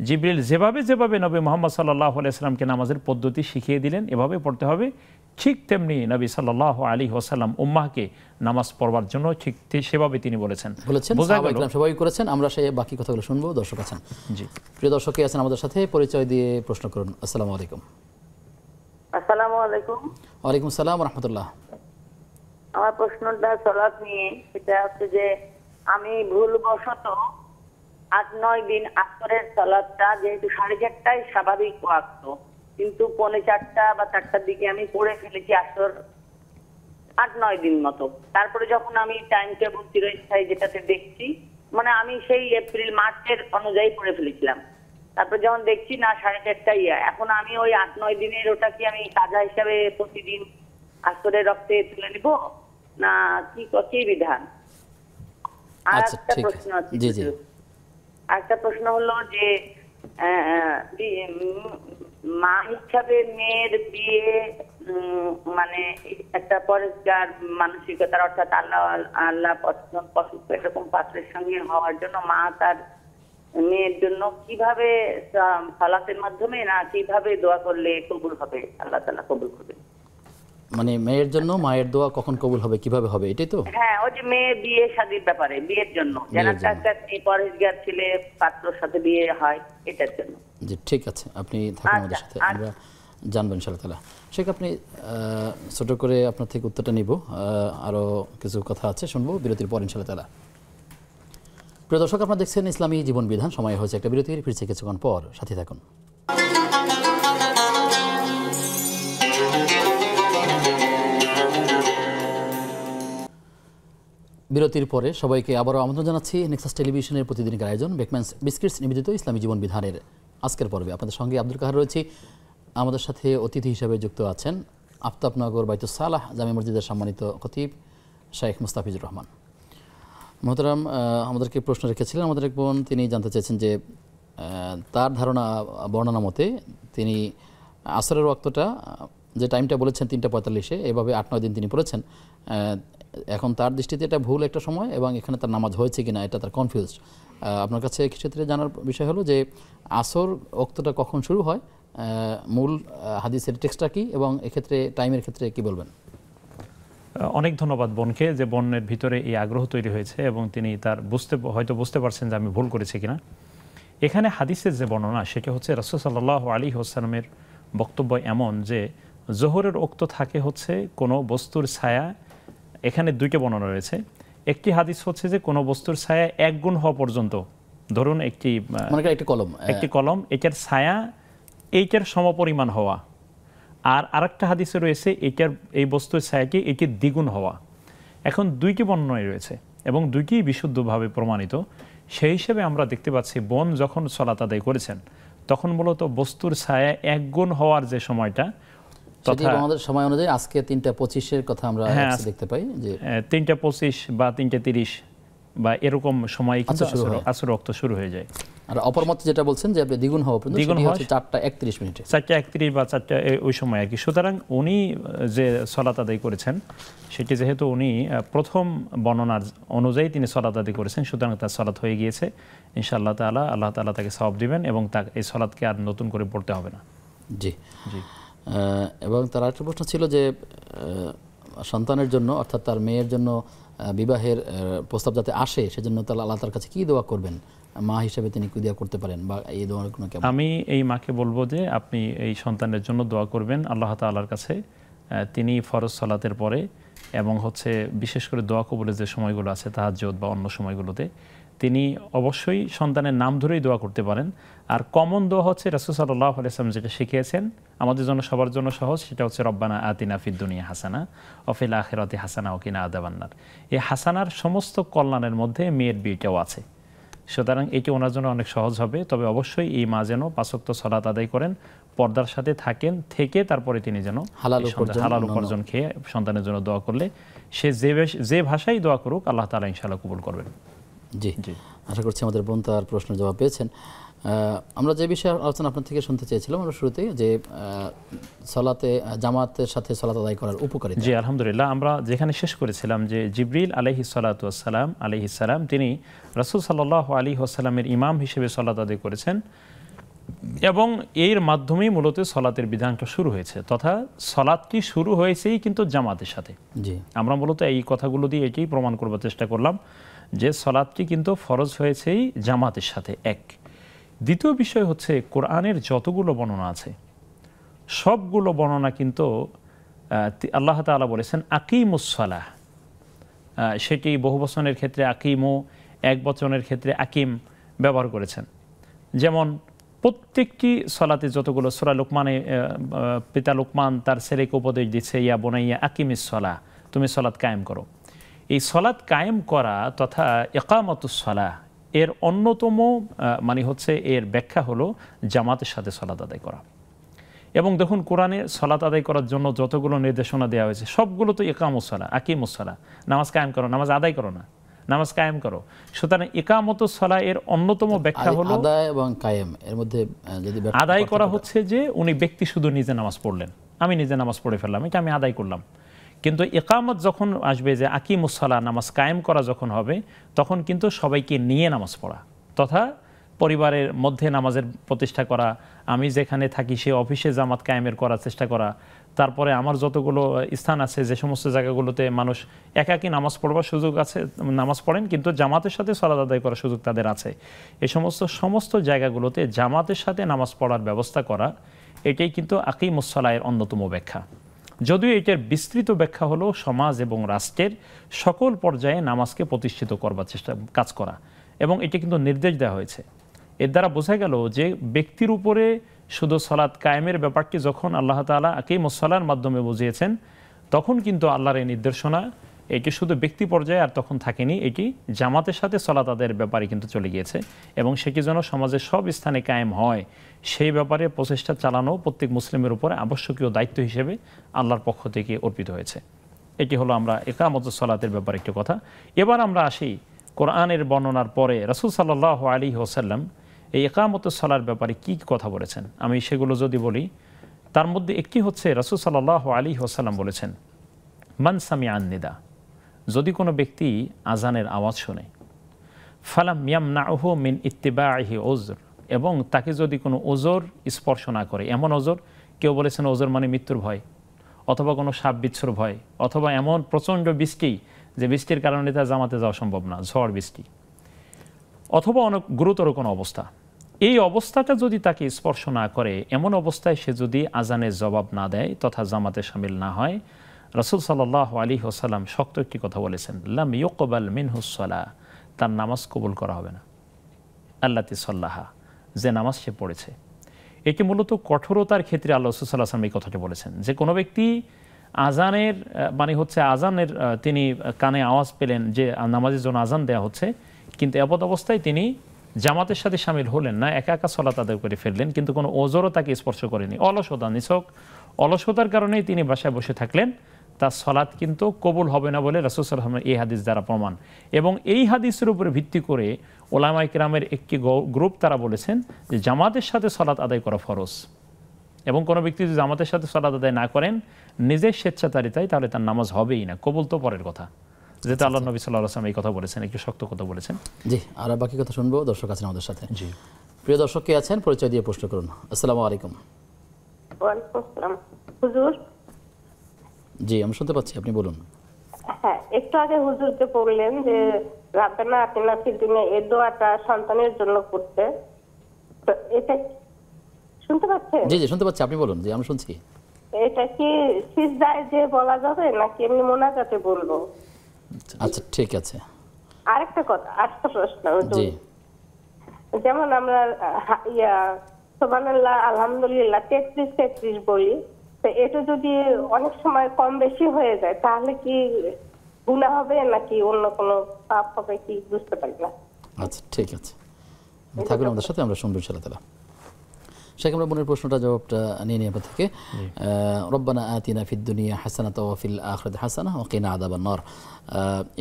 জিবরিল যেভাবে নবী মুহাম্মদ সাল্লাল্লাহু আলাইহি ওয়াসাল্লামকে নামাজের পদ্ধতি শিখিয়ে দিলেন এভাবে পড়তে হবে, ঠিক তেমনি নবী সাল্লাল্লাহু আলাইহি ওয়াসাল্লাম উম্মাহকে নামাজ পড়বার জন্য ঠিক সেভাবে তিনি বলেছেন। সাহাবায়ে কেরাম সবাই করেছেন। আমরা সেই বাকি কথাগুলো শুনবো। দর্শক আছেন, জি প্রিয় দর্শক আছেন আমাদের সাথে, পরিচয় দিয়ে প্রশ্ন করুন। আসসালামু আলাইকুম। আসসালামু আলাইকুম। ওয়ালাইকুম আসসালাম ওয়া রাহমাতুল্লাহ। আমার প্রশ্নটা সালাত নিয়ে, সেটা হচ্ছে যে আমি ভুলবশত 8-9 দিন আসরের সালাতটা যেহেতু 4:30টায় স্বাভাবিক ওয়াক্ত, কিন্তু 3:45 বা 4টার দিকে আমি পড়ে ফেলেছি আসর 8-9 দিন মতো। তারপরে যখন আমি টাইম টেবিল চিরস্থায়ী যেটাতে দেখছি, মানে আমি সেই এপ্রিল মার্চের অনুযায়ী পড়ে ফেলেছিলাম, তারপর যখন দেখছি না 4:30টাই, এখন আমি ওই 8-9 দিনের ওটা কি আমি কাজা হিসাবে প্রতিদিন আসরের রক্তে তুলে নিব না কি বিধান? আর একটা প্রশ্ন আছে, একটা প্রশ্ন হলো যে মা হিসাবে মেয়ের বিয়ে মানে একটা পরিষ্কার মানসিকতার, অর্থাৎ আল্লাহ পছন্দ এরকম পাত্রের সঙ্গে হওয়ার জন্য মা তার মেয়ের জন্য কিভাবে সালাতের মাধ্যমে না কিভাবে দোয়া করলে কবুল হবে, আল্লাহ তাআলা কবুল করবে? মানে মেয়ের জন্য মায়ের দোয়া কখন কবুল হবে, কিভাবে হবে, এটাই তো? হ্যাঁ, ওই যে মেয়ে বিয়ে শাদীর ব্যাপারে, বিয়ের জন্য যেন একটা পরহেজগার ছেলে পাত্রর সাথে বিয়ে হয়, এটার জন্য। জি ঠিক আছে, আপনি থাকুন আমাদের সাথে, আমরা জানবেন ইনশাআল্লাহ তাআলা। শেখ আপনি ছোট করে আপনার থেকে উত্তরটা নিব, আরও কিছু কথা আছে শুনবো বিরতির পর ইনশাআল্লাহ তাআলা। প্রিয় দর্শক, আপনারা দেখছেন ইসলামী জীবন বিধান। সময় হয়েছে একটা বিরতির, ফিরছে কিছুক্ষণ পর, সাথে থাকুন। বিরতির পরে সবাইকে আবারও আমন্ত্রণ জানাচ্ছি নেক্সাস টেলিভিশনের প্রতিদিনের আয়োজন বেকম্যানস বিস্কিটস নিবেদিত ইসলামী জীবন বিধানের আজকের পর্বে। আপনাদের সঙ্গে আব্দুল কাহার রয়েছি। আমাদের সাথে অতিথি হিসেবে যুক্ত আছেন আফতাবনগর বাইতুস সালাহ জামে মসজিদের সম্মানিত খতিব শেখ মুস্তাফিজুর রহমান। মোহতারাম, আমাদেরকে প্রশ্ন রেখেছিলেন আমাদের এক বোন, তিনি জানতে চেয়েছেন যে তার ধারণা বর্ণনা মতে তিনি আসরের ওয়াক্তটা যে টাইমটা বলেছেন 3:45, এভাবে 8-9 দিন তিনি পড়েছেন। এখন তার দৃষ্টিতে এটা ভুল একটা সময় এবং এখানে তার নামাজ হয়েছে কিনা এটা তার কনফিউজড। আপনার কাছে ক্ষেত্রে জানার বিষয় হলো যে আসর ওয়াক্তটা কখন শুরু হয়, মূল হাদিসের টেক্সটটা কি, এবং এক্ষেত্রে টাইমের ক্ষেত্রে কি বলবেন? অনেক ধন্যবাদ বোনকে, যে বোনের ভিতরে এই আগ্রহ তৈরি হয়েছে এবং তিনি তার হয়তো বুঝতে পারছেন যে আমি ভুল করেছি কিনা। এখানে হাদিসের যে বর্ণনা সেটা হচ্ছে রাসূল সাল্লাল্লাহু আলাইহি ওয়াসাল্লামের বক্তব্য এমন যে জোহরের ওক্ত থাকে হচ্ছে কোনো বস্তুর ছায়া। এখানে 2টা বর্ণনা রয়েছে। একটি হাদিস হচ্ছে যে কোনো বস্তুর ছায়া 1 গুণ হওয়া পর্যন্ত, ধরুন একটি কলম, এটার ছায়া এইটার সমপরিমাণ হওয়া। আর আরেকটা হাদিসে রয়েছে এই বস্তুর ছায়াকে এটি দ্বিগুণ হওয়া। এখন 2টি বর্ণনাই রয়েছে এবং 2টি বিশুদ্ধভাবে প্রমাণিত। সেই হিসেবে আমরা দেখতে পাচ্ছি বোন যখন সালাত আদায় করেছেন তখন মূলত বস্তুর ছায়া 1 গুণ হওয়ার যে সময়টা, তথা আমাদের সময় অনুযায়ী আজকে 3:25 কথা আমরা দেখতে পাই যে 3:25 বা 3:30 বা এরকম সময় কিন্তু আসর ওয়াক্ত শুরু হয়ে যায়। আর অপরমত যেটা বলছেন যে আপনি দ্বিগুণ হওয়া পর্যন্ত, সেটি হচ্ছে 4:31 4:31 বা 4টা ওই সময় আর কি। সুতরাং উনি যে সালাত আদায় করেছেন সেটি যেহেতু উনি প্রথম বর্ণনার অনুযায়ী তিনি সালাত আদায় করেছেন, সুতরাং তার সালাত হয়ে গিয়েছে ইনশাআল্লাহ তাআলা। আল্লাহ তাআলা তাকে সওয়াব দিবেন এবং তাকে এই সালাতকে আর নতুন করে পড়তে হবে না। জি জি। এবং তার একটা প্রশ্ন ছিল যে সন্তানের জন্য, অর্থাৎ তার মেয়ের জন্য বিবাহের প্রস্তাব যাতে আসে সেজন্য আল্লাহ তার কাছে কি দোয়া করবেন, মা হিসেবে তিনি কি দোয়া করতে পারেন, বা এই দোয়ার কোনো কেমন? আমি এই মাকে বলবো যে আপনি এই সন্তানের জন্য দোয়া করবেন আল্লাহ তাআলার কাছে। তিনি ফরজ সালাতের পরে এবং হচ্ছে বিশেষ করে দোয়া কবুলের যে সময়গুলো আছে তাহাজ্জুদ বা অন্য সময়গুলোতে তিনি অবশ্যই সন্তানের নাম ধরেই দোয়া করতে পারেন। আর কমন দোয়া হচ্ছে রাসূল সাল্লাল্লাহু আলাইহি ওয়াসাল্লাম যেটা শিখিয়েছেন আমাদের জন্য, সবার জন্য সহজ, সেটা হচ্ছে রব্বানা আতিনা ফিদ দুনিয়া হাসানা ওয়া ফিল আখিরাতি হাসানা ওয়া কিনা আযাবান্নার। এই হাসানার সমস্ত কল্যাণের মধ্যে মেয়ের বিয়েটাও আছে, সুতরাং এটি ওনার জন্য অনেক সহজ হবে। তবে অবশ্যই এই মা যেন 5 ওয়াক্ত সালাত আদায় করেন, পর্দার সাথে থাকেন, থেকে তারপরে তিনি যেন হালাল উপার্জন খেয়ে সন্তানের জন্য দোয়া করলে সে যে ভাষায় দোয়া করুক আল্লাহ তাআলা ইনশাআল্লাহ কবুল করবেন। জি জি, আশা করছি আমাদের বোন তার প্রশ্নের জবাব পেয়েছেন। আমরা যে বিষয়ে আলোচনা আপনার থেকে শুনতে চেয়েছিলাম আমরা শুরুতেই, যে সালাতে জামাতের সাথে সালাত আদায় করার উপকারিতা। জি আলহামদুলিল্লাহ, আমরা যেখানে শেষ করেছিলাম যে জিবরিল আলাইহিস সালাম তিনি রাসূল সাল্লাল্লাহু আলাইহি ওয়াসাল্লামের ইমাম হিসেবে সালাত আদায় করেছেন এবং এর মাধ্যমেই মূলত সালাতের বিধানটা শুরু হয়েছে, তথা সালাতটি শুরু হয়েছেই কিন্তু জামাতের সাথে। জি, আমরা মূলত এই কথাগুলো দিয়ে এটাই প্রমাণ করবার চেষ্টা করলাম যে সালাতটি কিন্তু ফরজ হয়েছেই জামাতের সাথে। এক, দ্বিতীয় বিষয় হচ্ছে কোরআনের যতগুলো বর্ণনা আছে সবগুলো বর্ণনা কিন্তু আল্লাহ তাআলা বলেছেন আকিমুস সালাহ, সেটি বহু বচনের ক্ষেত্রে আকিমু, এক বচনের ক্ষেত্রে আকিম ব্যবহার করেছেন। যেমন প্রত্যেকটি সালাতে যতগুলো সূরা লুকমানে পিতা লুকমান তার ছেলেকে উপদেশ দিচ্ছে, ইয়া বুনাইয়া আকিমিস সালাহ, তুমি সালাত কায়েম করো। এই সালাত কায়েম করা তথা ইকামাতুস সালাহ এর অন্যতম মানে হচ্ছে এর ব্যাখ্যা হলো জামাতের সাথে সালাত আদায় করা। এবং দেখুন কোরআনে সালাত আদায় করার জন্য যতগুলো নির্দেশনা দেওয়া হয়েছে সবগুলো তো ইকামুস সালাহ, আকিমুস সালাহ, নামাজ কায়েম করো, নামাজ আদায় করো না, নামাজ কায়েম করো। সুতরাং ইকামতুস সালাহ এর অন্যতম ব্যাখ্যা হলো আদায় এবং কায়েম, এর মধ্যে যদি আদায় করা হচ্ছে যে উনি ব্যক্তি শুধু নিজে নামাজ পড়লেন, আমি নিজে নামাজ পড়ে ফেললাম, এটা আমি আদায় করলাম। কিন্তু ইকামত যখন আসবে, যে আকিমুস সালাহ, নামাজ কায়েম করা যখন হবে, তখন কিন্তু সবাইকে নিয়ে নামাজ পড়া তথা পরিবারের মধ্যে নামাজের প্রতিষ্ঠা করা, আমি যেখানে থাকি সে অফিসে জামাত কায়েমের করার চেষ্টা করা, তারপরে আমার যতগুলো স্থান আছে যে সমস্ত জায়গাগুলোতে মানুষ একাকী নামাজ পড়বার সুযোগ আছে, নামাজ পড়েন কিন্তু জামাতের সাথে সালাত আদায় করার সুযোগ তাদের আছে, এই সমস্ত জায়গাগুলোতে জামাতের সাথে নামাজ পড়ার ব্যবস্থা করা, এটাই কিন্তু আকিমুস সালাহের অন্যতম ব্যাখ্যা। যদিও এটার বিস্তৃত ব্যাখ্যা হলো সমাজ এবং রাষ্ট্রের সকল পর্যায়ে নামাজকে প্রতিষ্ঠিত করবার কাজ করা, এবং এটা কিন্তু নির্দেশ দেওয়া হয়েছে। এর দ্বারা বোঝা গেল যে ব্যক্তির উপরে শুধু সালাত কায়েমের ব্যাপারটি যখন আল্লাহ তাআলা আকিমুস সালাহর মাধ্যমে বুঝিয়েছেন, তখন কিন্তু আল্লাহর এই নির্দেশনা এটি শুধু ব্যক্তি পর্যায়ে আর তখন থাকেনি, এটি জামাতের সাথে সালাত আদায়ের ব্যাপারে কিন্তু চলে গিয়েছে, এবং সেটি যেন সমাজের সব স্থানে কায়েম হয় সেই ব্যাপারে প্রচেষ্টা চালানো প্রত্যেক মুসলিমের উপরে আবশ্যকীয় দায়িত্ব হিসেবে আল্লাহর পক্ষ থেকে অর্পিত হয়েছে। এটি হলো আমরা ইকামতুস সালাতের ব্যাপারে একটি কথা। এবার আমরা আসি কোরআনের বর্ণনার পরে রাসূল সাল্লাল্লাহু আলাইহি ওয়াসাল্লাম এই ইকামতুস সালার ব্যাপারে কি কথা বলেছেন, আমি সেগুলো যদি বলি, তার মধ্যে একটি হচ্ছে রাসূল সাল্লাল্লাহু আলাইহি ওয়াসাল্লাম বলেছেন, মান সামিআন নিদা, যদি কোনো ব্যক্তি আজানের আওয়াজ শোনে, ফালাম ইয়ামনাউহু মিন ইত্তিবাইহি উযর, এবং তাকে যদি কোনো ওজর স্পর্শ না করে, এমন ওজর, কেউ বলেছেন ওজর মানে মৃত্যুর ভয়, অথবা কোনো সাপ বিচ্ছুর ভয়, অথবা এমন প্রচণ্ড বৃষ্টি যে বৃষ্টির কারণে তার জামাতে যাওয়া সম্ভব না, ঝড় বৃষ্টি, অথবা অনেক গুরুতর কোনো অবস্থা, এই অবস্থাটা যদি তাকে স্পর্শ না করে, এমন অবস্থায় সে যদি আজানের জবাব না দেয় তথা জামাতে শামিল না হয়, রাসূল সাল্লাল্লাহু আলাইহি ওয়াসাল্লাম শক্ত একটি কথা বলেছেন, লাম ইউকবাল মিনহুস সালাহ, তার নামাজ কবুল করা হবে না। আল্লাতি সাল্লাহা, যে নামাজ সে পড়েছে। এটি মূলত কঠোরতার ক্ষেত্রে আল্লাহ রাসূল সাল্লাল্লাহু আলাইহি ওয়াসাল্লাম এই কথাটি বলেছেন, যে কোনো ব্যক্তি আজানের মানে হচ্ছে আজানের তিনি কানে আওয়াজ পেলেন যে নামাজের জন্য আজান দেওয়া হচ্ছে, কিন্তু এমত অবস্থায় তিনি জামাতের সাথে শামিল হলেন না, একা একা সালাত আদায় করে ফেললেন, কিন্তু কোনো ওজরও তাকে স্পর্শ করেনি, অলসতা, নিছক অলসতার কারণেই তিনি বাসায় বসে থাকলেন, তার সালাত কিন্তু কবুল হবে না বলে রাসূল সাল্লাল্লাহু আলাইহি ওয়াসাল্লাম এই হাদিস দ্বারা প্রমাণ। এবং এই হাদিসের উপরে ভিত্তি করে ওলামায়ে কেরামের একটি গ্রুপ তারা বলেছেন যে জামাতের সাথে সালাত আদায় করা ফরজ, এবং কোনো ব্যক্তি যদি জামাতের সাথে সালাত আদায় না করেন নিজের স্বেচ্ছাচারিতায়, তাহলে তার নামাজ হবেই না, কবুল তো পরের কথা, যেটা আল্লাহ নবী সাল্লাল্লাহু আলাইহি ওয়াসাল্লাম এই কথা বলেছেন, একটু শক্ত কথা বলেছেন। জি, আর বাকি কথা শুনবো, দর্শক আছেন আমাদের সাথে। জি, প্রিয় দর্শক কে আছেন পরিচয় দিয়ে প্রশ্ন করুন। আসসালামু আলাইকুম। ওয়ালাইকুম আসসালাম। হুজুর, জি আমি শুনতে পাচ্ছি, আপনি বলুন। হ্যাঁ, একটু আগে হুজুরকে বললেন যে রাব্বানা আতিনা ফিদ দুনিয়া, এই দোয়াটা সন্তানের জন্য করতে, তো এটা শুনতে পাচ্ছেন? জি জি শুনতে পাচ্ছি, আপনি বলুন। জি আমি শুনছি। এটা কি সিজদায় যে বলা যাবে নাকি এমনি মোনাজাতে বলবো? আচ্ছা ঠিক আছে, আরেকটা প্রশ্ন হুজুর। জি যেমন আমরা সুবহানাল্লাহ আলহামদুলিল্লাহ 33 বলি, তো এটা যদি অনেক সময় কম বেশি হয়ে যায় তাহলে কি গুনাহ হবে নাকি অন্য কোনো পাপ হবে কি বুঝতে পারি না। আচ্ছা ঠিক আছে, থাকুন আমাদের সাথে, আমরা শুনবো ইনশাআল্লাহ তাআলা। শেখ আমরা বোনের প্রশ্নটা জবাবটা নিয়ে নিয়ে আপনার থেকে। রব্বানা আতিনা ফিদ দুনিয়া হাসানাতাও ওয়া ফিল আখিরাতি হাসানাহ ওয়া কিনা আযাবান নার,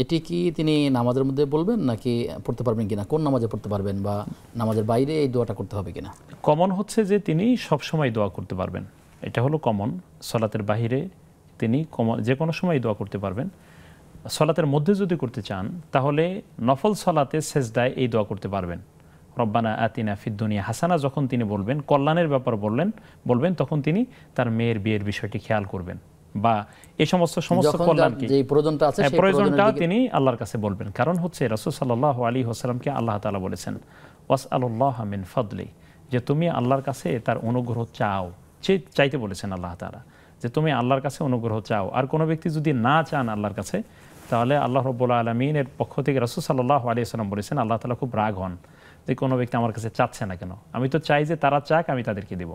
এটি কি তিনি নামাজের মধ্যে বলবেন নাকি পড়তে পারবেন কিনা, কোন নামাজে পড়তে পারবেন বা নামাজের বাইরে এই দোয়াটা করতে হবে কিনা? কমন হচ্ছে যে তিনি সব সময় দোয়া করতে পারবেন, এটা হলো কমন। সলাতের বাহিরে তিনি যে কোনো সময় দোয়া করতে পারবেন। সলাতের মধ্যে যদি করতে চান তাহলে নফল সলাতে সেজদায় এই দোয়া করতে পারবেন। রব্বানা আতিনা ফিদ দুনিয়া হাসানা যখন তিনি বলবেন, কল্যাণের ব্যাপার বলবেন, তখন তিনি তার মেয়ের বিয়ের বিষয়টি খেয়াল করবেন বা এই সমস্ত কল্যাণকে, যে প্রয়োজনটা আছে সেই প্রয়োজনটা তিনি আল্লাহর কাছে বলবেন। কারণ হচ্ছে রাসূল সাল্লাল্লাহু আলাইহি ওয়াসাল্লামকে আল্লাহ তাআলা বলেছেন ওয়াসআলুল্লাহা মিন ফাদলি, যে তুমি আল্লাহর কাছে তার অনুগ্রহ চাইতে বলেছেন আল্লাহ তাআলা, যে তুমি আল্লাহর কাছে অনুগ্রহ চাও। আর কোনো ব্যক্তি যদি না চান আল্লাহর কাছে, তাহলে আল্লাহ রাব্বুল আলামিনের পক্ষ থেকে রাসূল সাল্লাল্লাহু আলাইহি ওয়াসাল্লাম বলেছেন আল্লাহ তাআলা খুব রাগ হন যে কোনো ব্যক্তি আমার কাছে চাচ্ছে না কেন, আমি তো চাই যে তারা চাক আমি তাদেরকে দেব।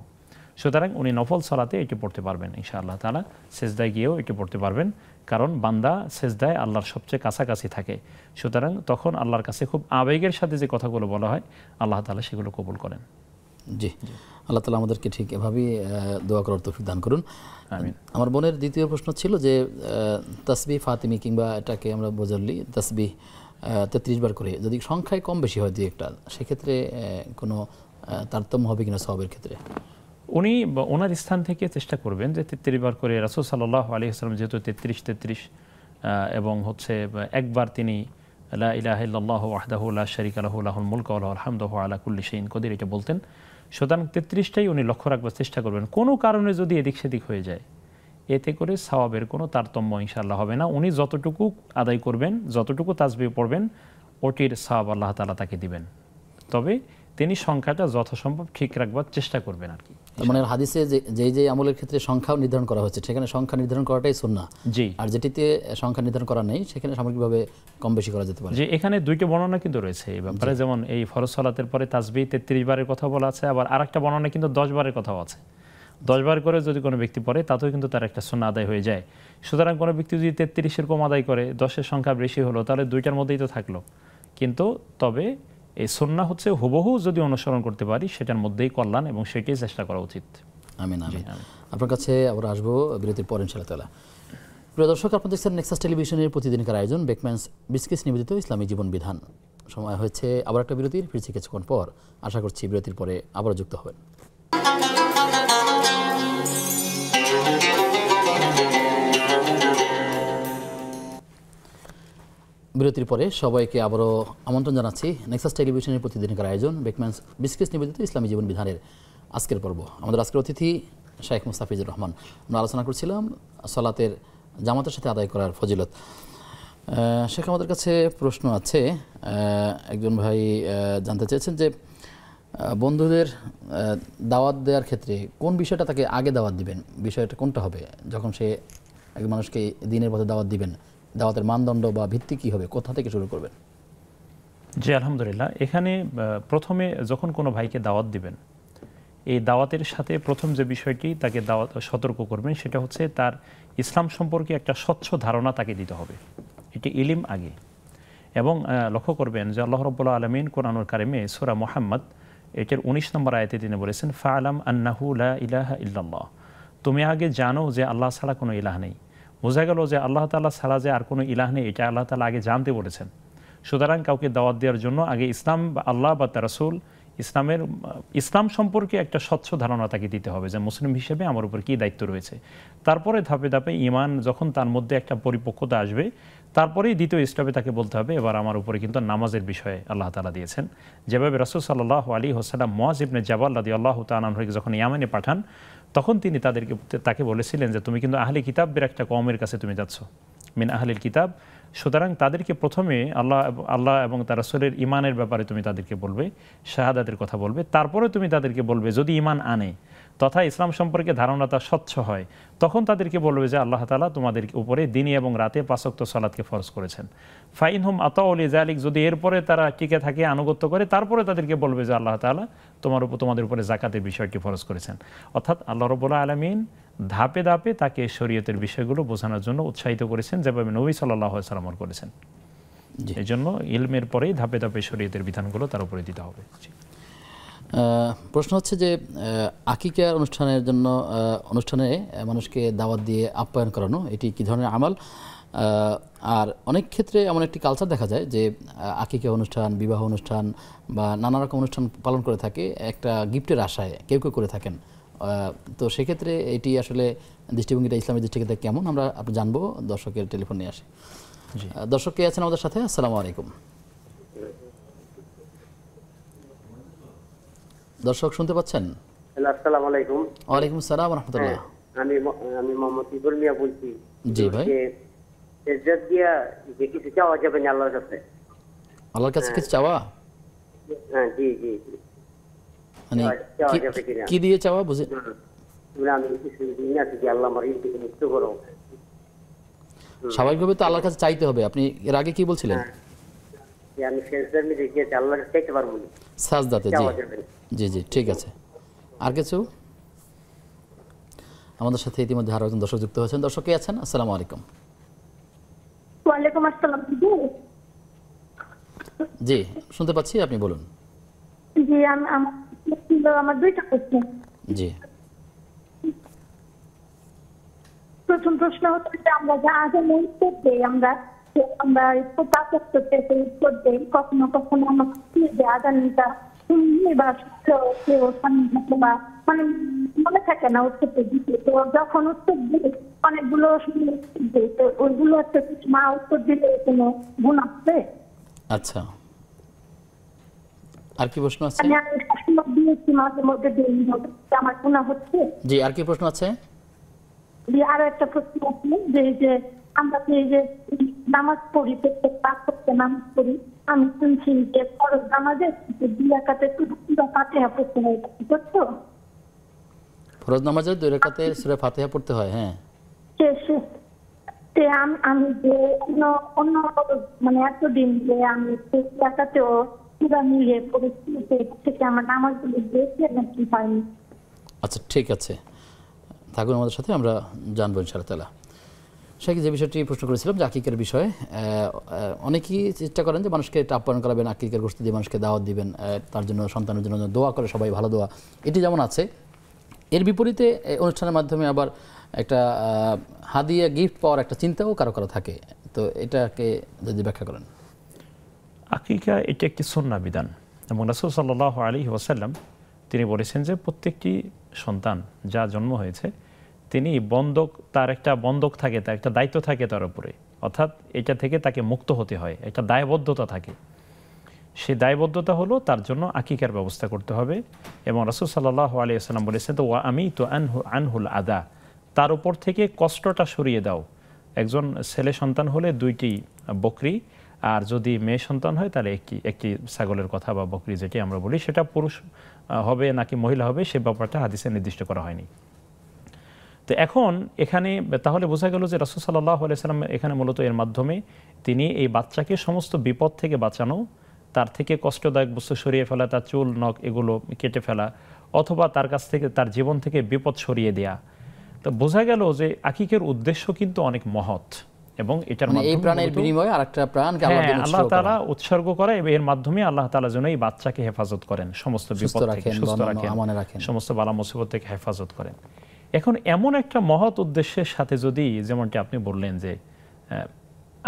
সুতরাং উনি নফল সালাতে এটি পড়তে পারবেন ইনশাআল্লাহ তাআলা, সেজদায় গিয়েও এটি পড়তে পারবেন, কারণ বান্দা সেজদায় আল্লাহর সবচেয়ে কাছাকাছি থাকে। সুতরাং তখন আল্লাহর কাছে খুব আবেগের সাথে যে কথাগুলো বলা হয় আল্লাহ তাআলা সেগুলো কবুল করেন। জি, আল্লাহ তাআলা আমাদেরকে ঠিক এভাবেই দোয়া করার তৌফিক দান করুন। আমিন। আমার বোনের দ্বিতীয় প্রশ্ন ছিল যে তাসবিহ ফাতিমি কিংবা এটাকে আমরা বোঝালি তাসবিহ 33 বার করে যদি সংখ্যায় কম বেশি হয় দুই একটা, সেক্ষেত্রে কোনো তারতম্য হবে কিনা সওয়াবের ক্ষেত্রে? উনি ওনার স্থান থেকে চেষ্টা করবেন যে 33 বার করে, রাসূল সাল্লাল্লাহু আলাইহি ওয়াসাল্লাম যেহেতু 33 এবং হচ্ছে একবার তিনি লা ইলাহা ইল্লাল্লাহু ওয়াহদাহু লা শারীকা লাহু লাহুল মুলকু ওয়া লাহুল হামদু ওয়া হুয়া আলা কুল্লি শাইইন কদির এটা বলতেন। সুতরাং 33টাই উনি লক্ষ্য রাখবার চেষ্টা করবেন। কোনো কারণে যদি এদিক সেদিক হয়ে যায়, এতে করে সওয়াবের কোনো তারতম্য ইনশাআল্লাহ হবে না। উনি যতটুকু আদায় করবেন, যতটুকু তাসবিহ পড়বেন, ওটির সওয়াব আল্লাহ তাআলা তাকে দিবেন। তবে তিনি সংখ্যাটা যথাসম্ভব ঠিক রাখবার চেষ্টা করবেন আর কি। মানে হাদিসে যে আমলের ক্ষেত্রে সংখ্যাও নির্ধারণ করা হচ্ছে সেখানে সংখ্যা নির্ধারণ করাটাই সুন্নাহ। জি। আর যেটিতে সংখ্যা নির্ধারণ করা নেই সেখানে সামগ্রিকভাবে কম বেশি করা যেতে পারে। যে এখানে দুইটা বর্ণনা কিন্তু রয়েছে এই ব্যাপারে, যেমন এই ফরজ সালাতের পরে তাসবিহ 33 বারের কথা বলা আছে, আবার আরেকটা বর্ণনা কিন্তু 10 বারের কথাও আছে। 10 বার করে যদি কোনো ব্যক্তি পড়ে তাতেও কিন্তু তার একটা সুন্নাহ আদায় হয়ে যায়। সুতরাং কোনো ব্যক্তি যদি 33 এর কম আদায় করে, 10-এর সংখ্যা বেশি হলো, তাহলে দুইটার মধ্যেই তো থাকলো। কিন্তু তবে এই সুন্নাহ হচ্ছে হুবহু যদি অনুসরণ করতে পারি সেটার মধ্যেই কল্যাণ এবং সেটাই চেষ্টা করা উচিত। আমিন আমিন। আপনার কাছে আবার আসবো বিরতির পর ইনশাআল্লাহ তাআলা। প্রিয় দর্শক, আপনারা দেখছেন নেক্সাস টেলিভিশনের প্রতিদিনকার আয়োজন বেকম্যানস বিস্কিটস নিবেদিত ইসলামী জীবন বিধান। সময় হয়েছে আবার একটা বিরতির, ফিরছি কিছুক্ষণ পর। আশা করছি বিরতির পরে আবার যুক্ত হবেন। বিরতির পরে সবাইকে আবারও আমন্ত্রণ জানাচ্ছি নেক্সাস টেলিভিশনের প্রতিদিনকার আয়োজন বেকম্যানস বিস্কিটস নিবেদিত ইসলামী জীবন বিধানের আজকের পর্ব। আমাদের আজকের অতিথি শেখ মুস্তাফিজুর রহমান। আমরা আলোচনা করছিলাম সালাতের জামাতের সাথে আদায় করার ফজিলত। শেখ, আমাদের কাছে প্রশ্ন আছে, একজন ভাই জানতে চেয়েছেন যে বন্ধুদের দাওয়াত দেওয়ার ক্ষেত্রে কোন বিষয়টা তাকে আগে দাওয়াত দিবেন, বিষয়টা কোনটা হবে যখন সে একজন মানুষকে দিনের পথে দাওয়াত দিবেন, দাওয়াতের মানদণ্ড বা ভিত্তি কী হবে, কোথা থেকে শুরু করবেন? জি আলহামদুলিল্লাহ। এখানে প্রথমে যখন কোনো ভাইকে দাওয়াত দিবেন, এই দাওয়াতের সাথে প্রথম যে বিষয়টি তাকে দাওয়াত সতর্ক করবেন সেটা হচ্ছে তার ইসলাম সম্পর্কে একটা স্বচ্ছ ধারণা তাকে দিতে হবে। এটি ইলম আগে। এবং লক্ষ্য করবেন যে আল্লাহ রাব্বুল আলামিন কোরআনুল কারিমে সূরা মুহাম্মদ এটার 19 নম্বর আয়াতে তিনি বলেছেন ফাআলাম আন্নাহু লা ইলাহা ইল্লাল্লাহ, তুমি আগে জানো যে আল্লাহ ছাড়া কোনো ইলাহ নেই। বোঝা গেল যে আল্লাহ তাআলা ছাড়া যে আর কোনো ইলাহ নেই এটা আল্লাহ তাআলা আগে জানতে বলেছেন। সুতরাং কাউকে দাওয়াত দেওয়ার জন্য আগে ইসলাম বা আল্লাহ বা তার রাসূল ইসলাম সম্পর্কে একটা স্বচ্ছ ধারণা তাকে দিতে হবে যে মুসলিম হিসেবে আমার উপর কী দায়িত্ব রয়েছে। তারপরে ধাপে ধাপে ঈমান যখন তার মধ্যে একটা পরিপক্কতা আসবে, তারপরেই দ্বিতীয় স্টেপে তাকে বলতে হবে এবার আমার উপরে কিন্তু নামাজের বিষয়ে আল্লাহ তাআলা দিয়েছেন। যেভাবে রাসূল সাল্লাল্লাহু আলাইহি ওয়াসাল্লাম মুআয ইবনে জাবাল রাদিয়াল্লাহু তাআলা আনহুকে যখন ইয়ামানে পাঠান, তখন তিনি তাকে বলেছিলেন যে তুমি কিন্তু আহলে কিতাবের একটা কওমের কাছে তুমি যাচ্ছ, মিন আহলিল কিতাব। সুতরাং তাদেরকে প্রথমে আল্লাহ এবং তার রাসূলের ঈমানের ব্যাপারে তুমি তাদেরকে বলবে, শাহাদাতের কথা বলবে, তারপরে তুমি তাদেরকে বলবে যদি ঈমান আনে তথা ইসলাম সম্পর্কে ধারণা তার স্বচ্ছ হয়, তখন তাদেরকে বলবে যে আল্লাহ তাআলা তোমাদের উপরে দিনে এবং রাতে 5 ওয়াক্ত সালাতকে ফরজ করেছেন। ফাইনহুম আতাউ লিযালিক, যদি এরপরে তারা টিকে থাকে, আনুগত্য করে, তারপরে তাদেরকে বলবে যে আল্লাহ তাআলা তোমাদের উপরে যাকাতের বিষয়টি ফরজ করেছেন। অর্থাৎ আল্লাহ রাব্বুল আলামিন ধাপে ধাপে তাকে শরীয়তের বিষয়গুলো বোঝানোর জন্য উৎসাহিত করেছেন, যেভাবে নবী সাল্লাল্লাহু আলাইহি ওয়াসাল্লাম করেছেন। এই জন্য ইলমের পরেই ধাপে ধাপে শরীয়তের বিধানগুলো তার উপরে দিতে হবে। প্রশ্ন হচ্ছে যে আকিকা অনুষ্ঠানের জন্য অনুষ্ঠানে মানুষকে দাওয়াত দিয়ে আপ্যায়ন করানো, এটি কী ধরনের আমাল? আর অনেক ক্ষেত্রে এমন একটি কালচার দেখা যায় যে আকিকা অনুষ্ঠান, বিবাহ অনুষ্ঠান বা নানা রকম অনুষ্ঠান পালন করে থাকে একটা গিফটের আশায়, কেউ কেউ করে থাকেন। তো সেক্ষেত্রে এটি আসলে দৃষ্টিভঙ্গিটা ইসলামের দৃষ্টিতে কেমন আমরা জানবো। দর্শকের টেলিফোন নিয়ে আসে। দর্শক কে আছেন আমাদের সাথে? আসসালামু আলাইকুম। দর্শক শুনতে পাচ্ছেন? আসসালামু আলাইকুম। ওয়ালাইকুম আসসালাম ওয়া রাহমাতুল্লাহ। আমি মোহাম্মদ ইবর মিয়া বলছি। জি ভাই। ইজ্জত দিয়া যে কিছু চাওয়া যাবে না আল্লাহর কাছে? আল্লাহর কাছে কিছু চাওয়া? হ্যাঁ, জি জি। মানে কি দিয়ে চাওয়া বুঝে? আমি কিছু দিন আছে যে আল্লাহ আমার ঋণ থেকে মুক্ত করো। স্বাভাবিকভাবে তো আল্লাহর কাছে চাইতে হবে। আপনি এর আগে কি বলছিলেন? আমি সেজদার মধ্যে গিয়ে আল্লাহর কাছে চাইতে পারবো না, সাজদাতে। জি জি, ঠিক আছে। আর কিছু? আমাদের সাথে ইতিমধ্যে আরো একজন দর্শক যুক্ত হয়েছেন। দর্শক কে আছেন? আসসালামু আলাইকুম। ওয়ালাইকুম আসসালাম। জি শুনতে পাচ্ছি, আপনি বলুন। জি, আমার দুইটা প্রশ্ন। জি। প্রথম প্রশ্ন হচ্ছে যে আমরা যা আগে উত্তর দিই, আমরা একটু উত্তর দিই, কখনো কখনো আমরা যে আদানটা শুনি বা বা মানে মনে থাকে না উত্তরটা দিতে। তো যখন উত্তর দিই অনেকগুলো উত্তর দিই, তো ওইগুলো একটা মা উত্তর দিলে কোনো গুণ আছে? আচ্ছা, আর কি প্রশ্ন আছে? দিয়েছি মাঝে মধ্যে আমার গুণা হচ্ছে। জি, আর কি প্রশ্ন আছে? আরো একটা প্রশ্ন আছে যে আমরা যে নামাজ পড়ি, প্রত্যেক পাঁচ ওয়াক্ত নামাজ পড়ি, আমি শুনছি যে ফরজ নামাজে 2 রাকাতে সূরা ফাতিহা পড়তে হয়, তো ফরজ নামাজে 2 রাকাতে সূরা ফাতিহা পড়তে হয়। হ্যাঁ, আমি যে অন্য মানে এতদিন যে আমি 2 রাকাতেও পুরা মিলিয়ে পড়েছি, থেকে আমার নামাজগুলো দেখে নাকি হয়নি। আচ্ছা ঠিক আছে, থাকুন আমাদের সাথে, আমরা জানবো ইনশাআল্লাহ তাআলা। সেই যে বিষয়টি প্রশ্ন করেছিলাম যে আকিকার বিষয়ে, অনেকেই চেষ্টা করেন যে মানুষকে আপ্যায়ন করাবেন, আকিকার গোশত দিয়ে মানুষকে দাওয়াত দিবেন, তার জন্য সন্তানের জন্য দোয়া করে সবাই, ভালো দোয়া, এটি যেমন আছে। এর বিপরীতে অনুষ্ঠানের মাধ্যমে আবার একটা হাদিয়া গিফট পাওয়ার একটা চিন্তাও কারো কারো থাকে। তো এটাকে যদি ব্যাখ্যা করেন। আকিকা এটা একটি সুন্নাহ বিধান, এবং রাসূল সাল্লাল্লাহু আলাইহি ওয়াসাল্লাম তিনি বলেছেন যে প্রত্যেকটি সন্তান যা জন্ম হয়েছে তিনি বন্ধক, তার একটা বন্ধক থাকে, তার একটা দায়িত্ব থাকে তার উপরে, অর্থাৎ এটা থেকে তাকে মুক্ত হতে হয়, একটা দায়বদ্ধতা থাকে। সেই দায়বদ্ধতা হলো তার জন্য আকিকার ব্যবস্থা করতে হবে। এবং রাসূল সাল্লাল্লাহু আলাইহি ওয়াসাল্লাম বলেছেন তো ওয়া আমিতু আনহুল আদা, তার উপর থেকে কষ্টটা সরিয়ে দাও। একজন ছেলে সন্তান হলে 2টি বকরি, আর যদি মেয়ে সন্তান হয় তাহলে একটি ছাগলের কথা বা বকরি যেটি আমরা বলি, সেটা পুরুষ হবে নাকি মহিলা হবে সে ব্যাপারটা হাদিসে নির্দিষ্ট করা হয়নি। তো এখন এখানে তাহলে বোঝা গেল যে রাসূল সাল্লাল্লাহু আলাইহি ওয়াসাল্লাম এখানে মূলত এর মাধ্যমে তিনি এই বাচ্চাকে সমস্ত বিপদ থেকে বাঁচানো, তার থেকে কষ্টদায়ক বস্তু সরিয়ে ফেলা, তার চুল নখ এগুলো কেটে ফেলা, অথবা তার কাছ থেকে, তার জীবন থেকে বিপদ সরিয়ে দেয়া। তো বোঝা গেল যে আকিকের উদ্দেশ্য কিন্তু অনেক মহৎ, এবং এটার মাধ্যমে এই প্রাণের বিনিময়ে আরেকটা প্রাণকে আল্লাহ তাআলা উৎসর্গ করে, এবং এর মাধ্যমে আল্লাহ তাআলা যেন এই বাচ্চাকে হেফাজত করেন, সমস্ত বিপদ থেকে সুস্থ রাখেন, সমস্ত বালা মুসিবত থেকে হেফাজত করেন। এখন এমন একটা মহৎ উদ্দেশ্যের সাথে যদি, যেমনটি আপনি বললেন যে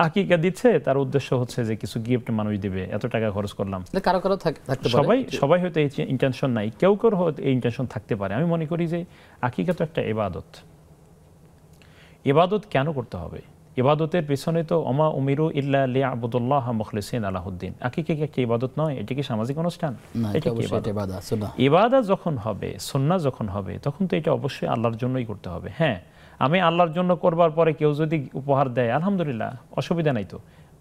আকিকা দিচ্ছে, তার উদ্দেশ্য হচ্ছে যে কিছু গিফট মানুষ দিবে, এত টাকা খরচ করলাম, কারো কারো থাকতে পারে, সবাই হয়তো এই ইন্টেনশন নাই, কেউ কেউ হয়তো এই ইন্টেনশন থাকতে পারে। আমি মনে করি যে আকিকা তো একটা ইবাদত। ইবাদত কেন করতে হবে? ইবাদতের পিছনে তো ওমা উমিরু ইল্লা লিয়াবুদুল্লাহ মুখলিসিনা লাহুদ্দিন। আকিকা কি একটা ইবাদত নয়? এটা কি সামাজিক অনুষ্ঠান? এটা কি ইবাদত? ইবাদত যখন হবে, সুন্নাহ যখন হবে, তখন তো এটা অবশ্যই আল্লাহর জন্যই করতে হবে। হ্যাঁ, আমি আল্লাহর জন্য করবার পরে কেউ যদি উপহার দেয় আলহামদুলিল্লাহ, অসুবিধা নাই তো।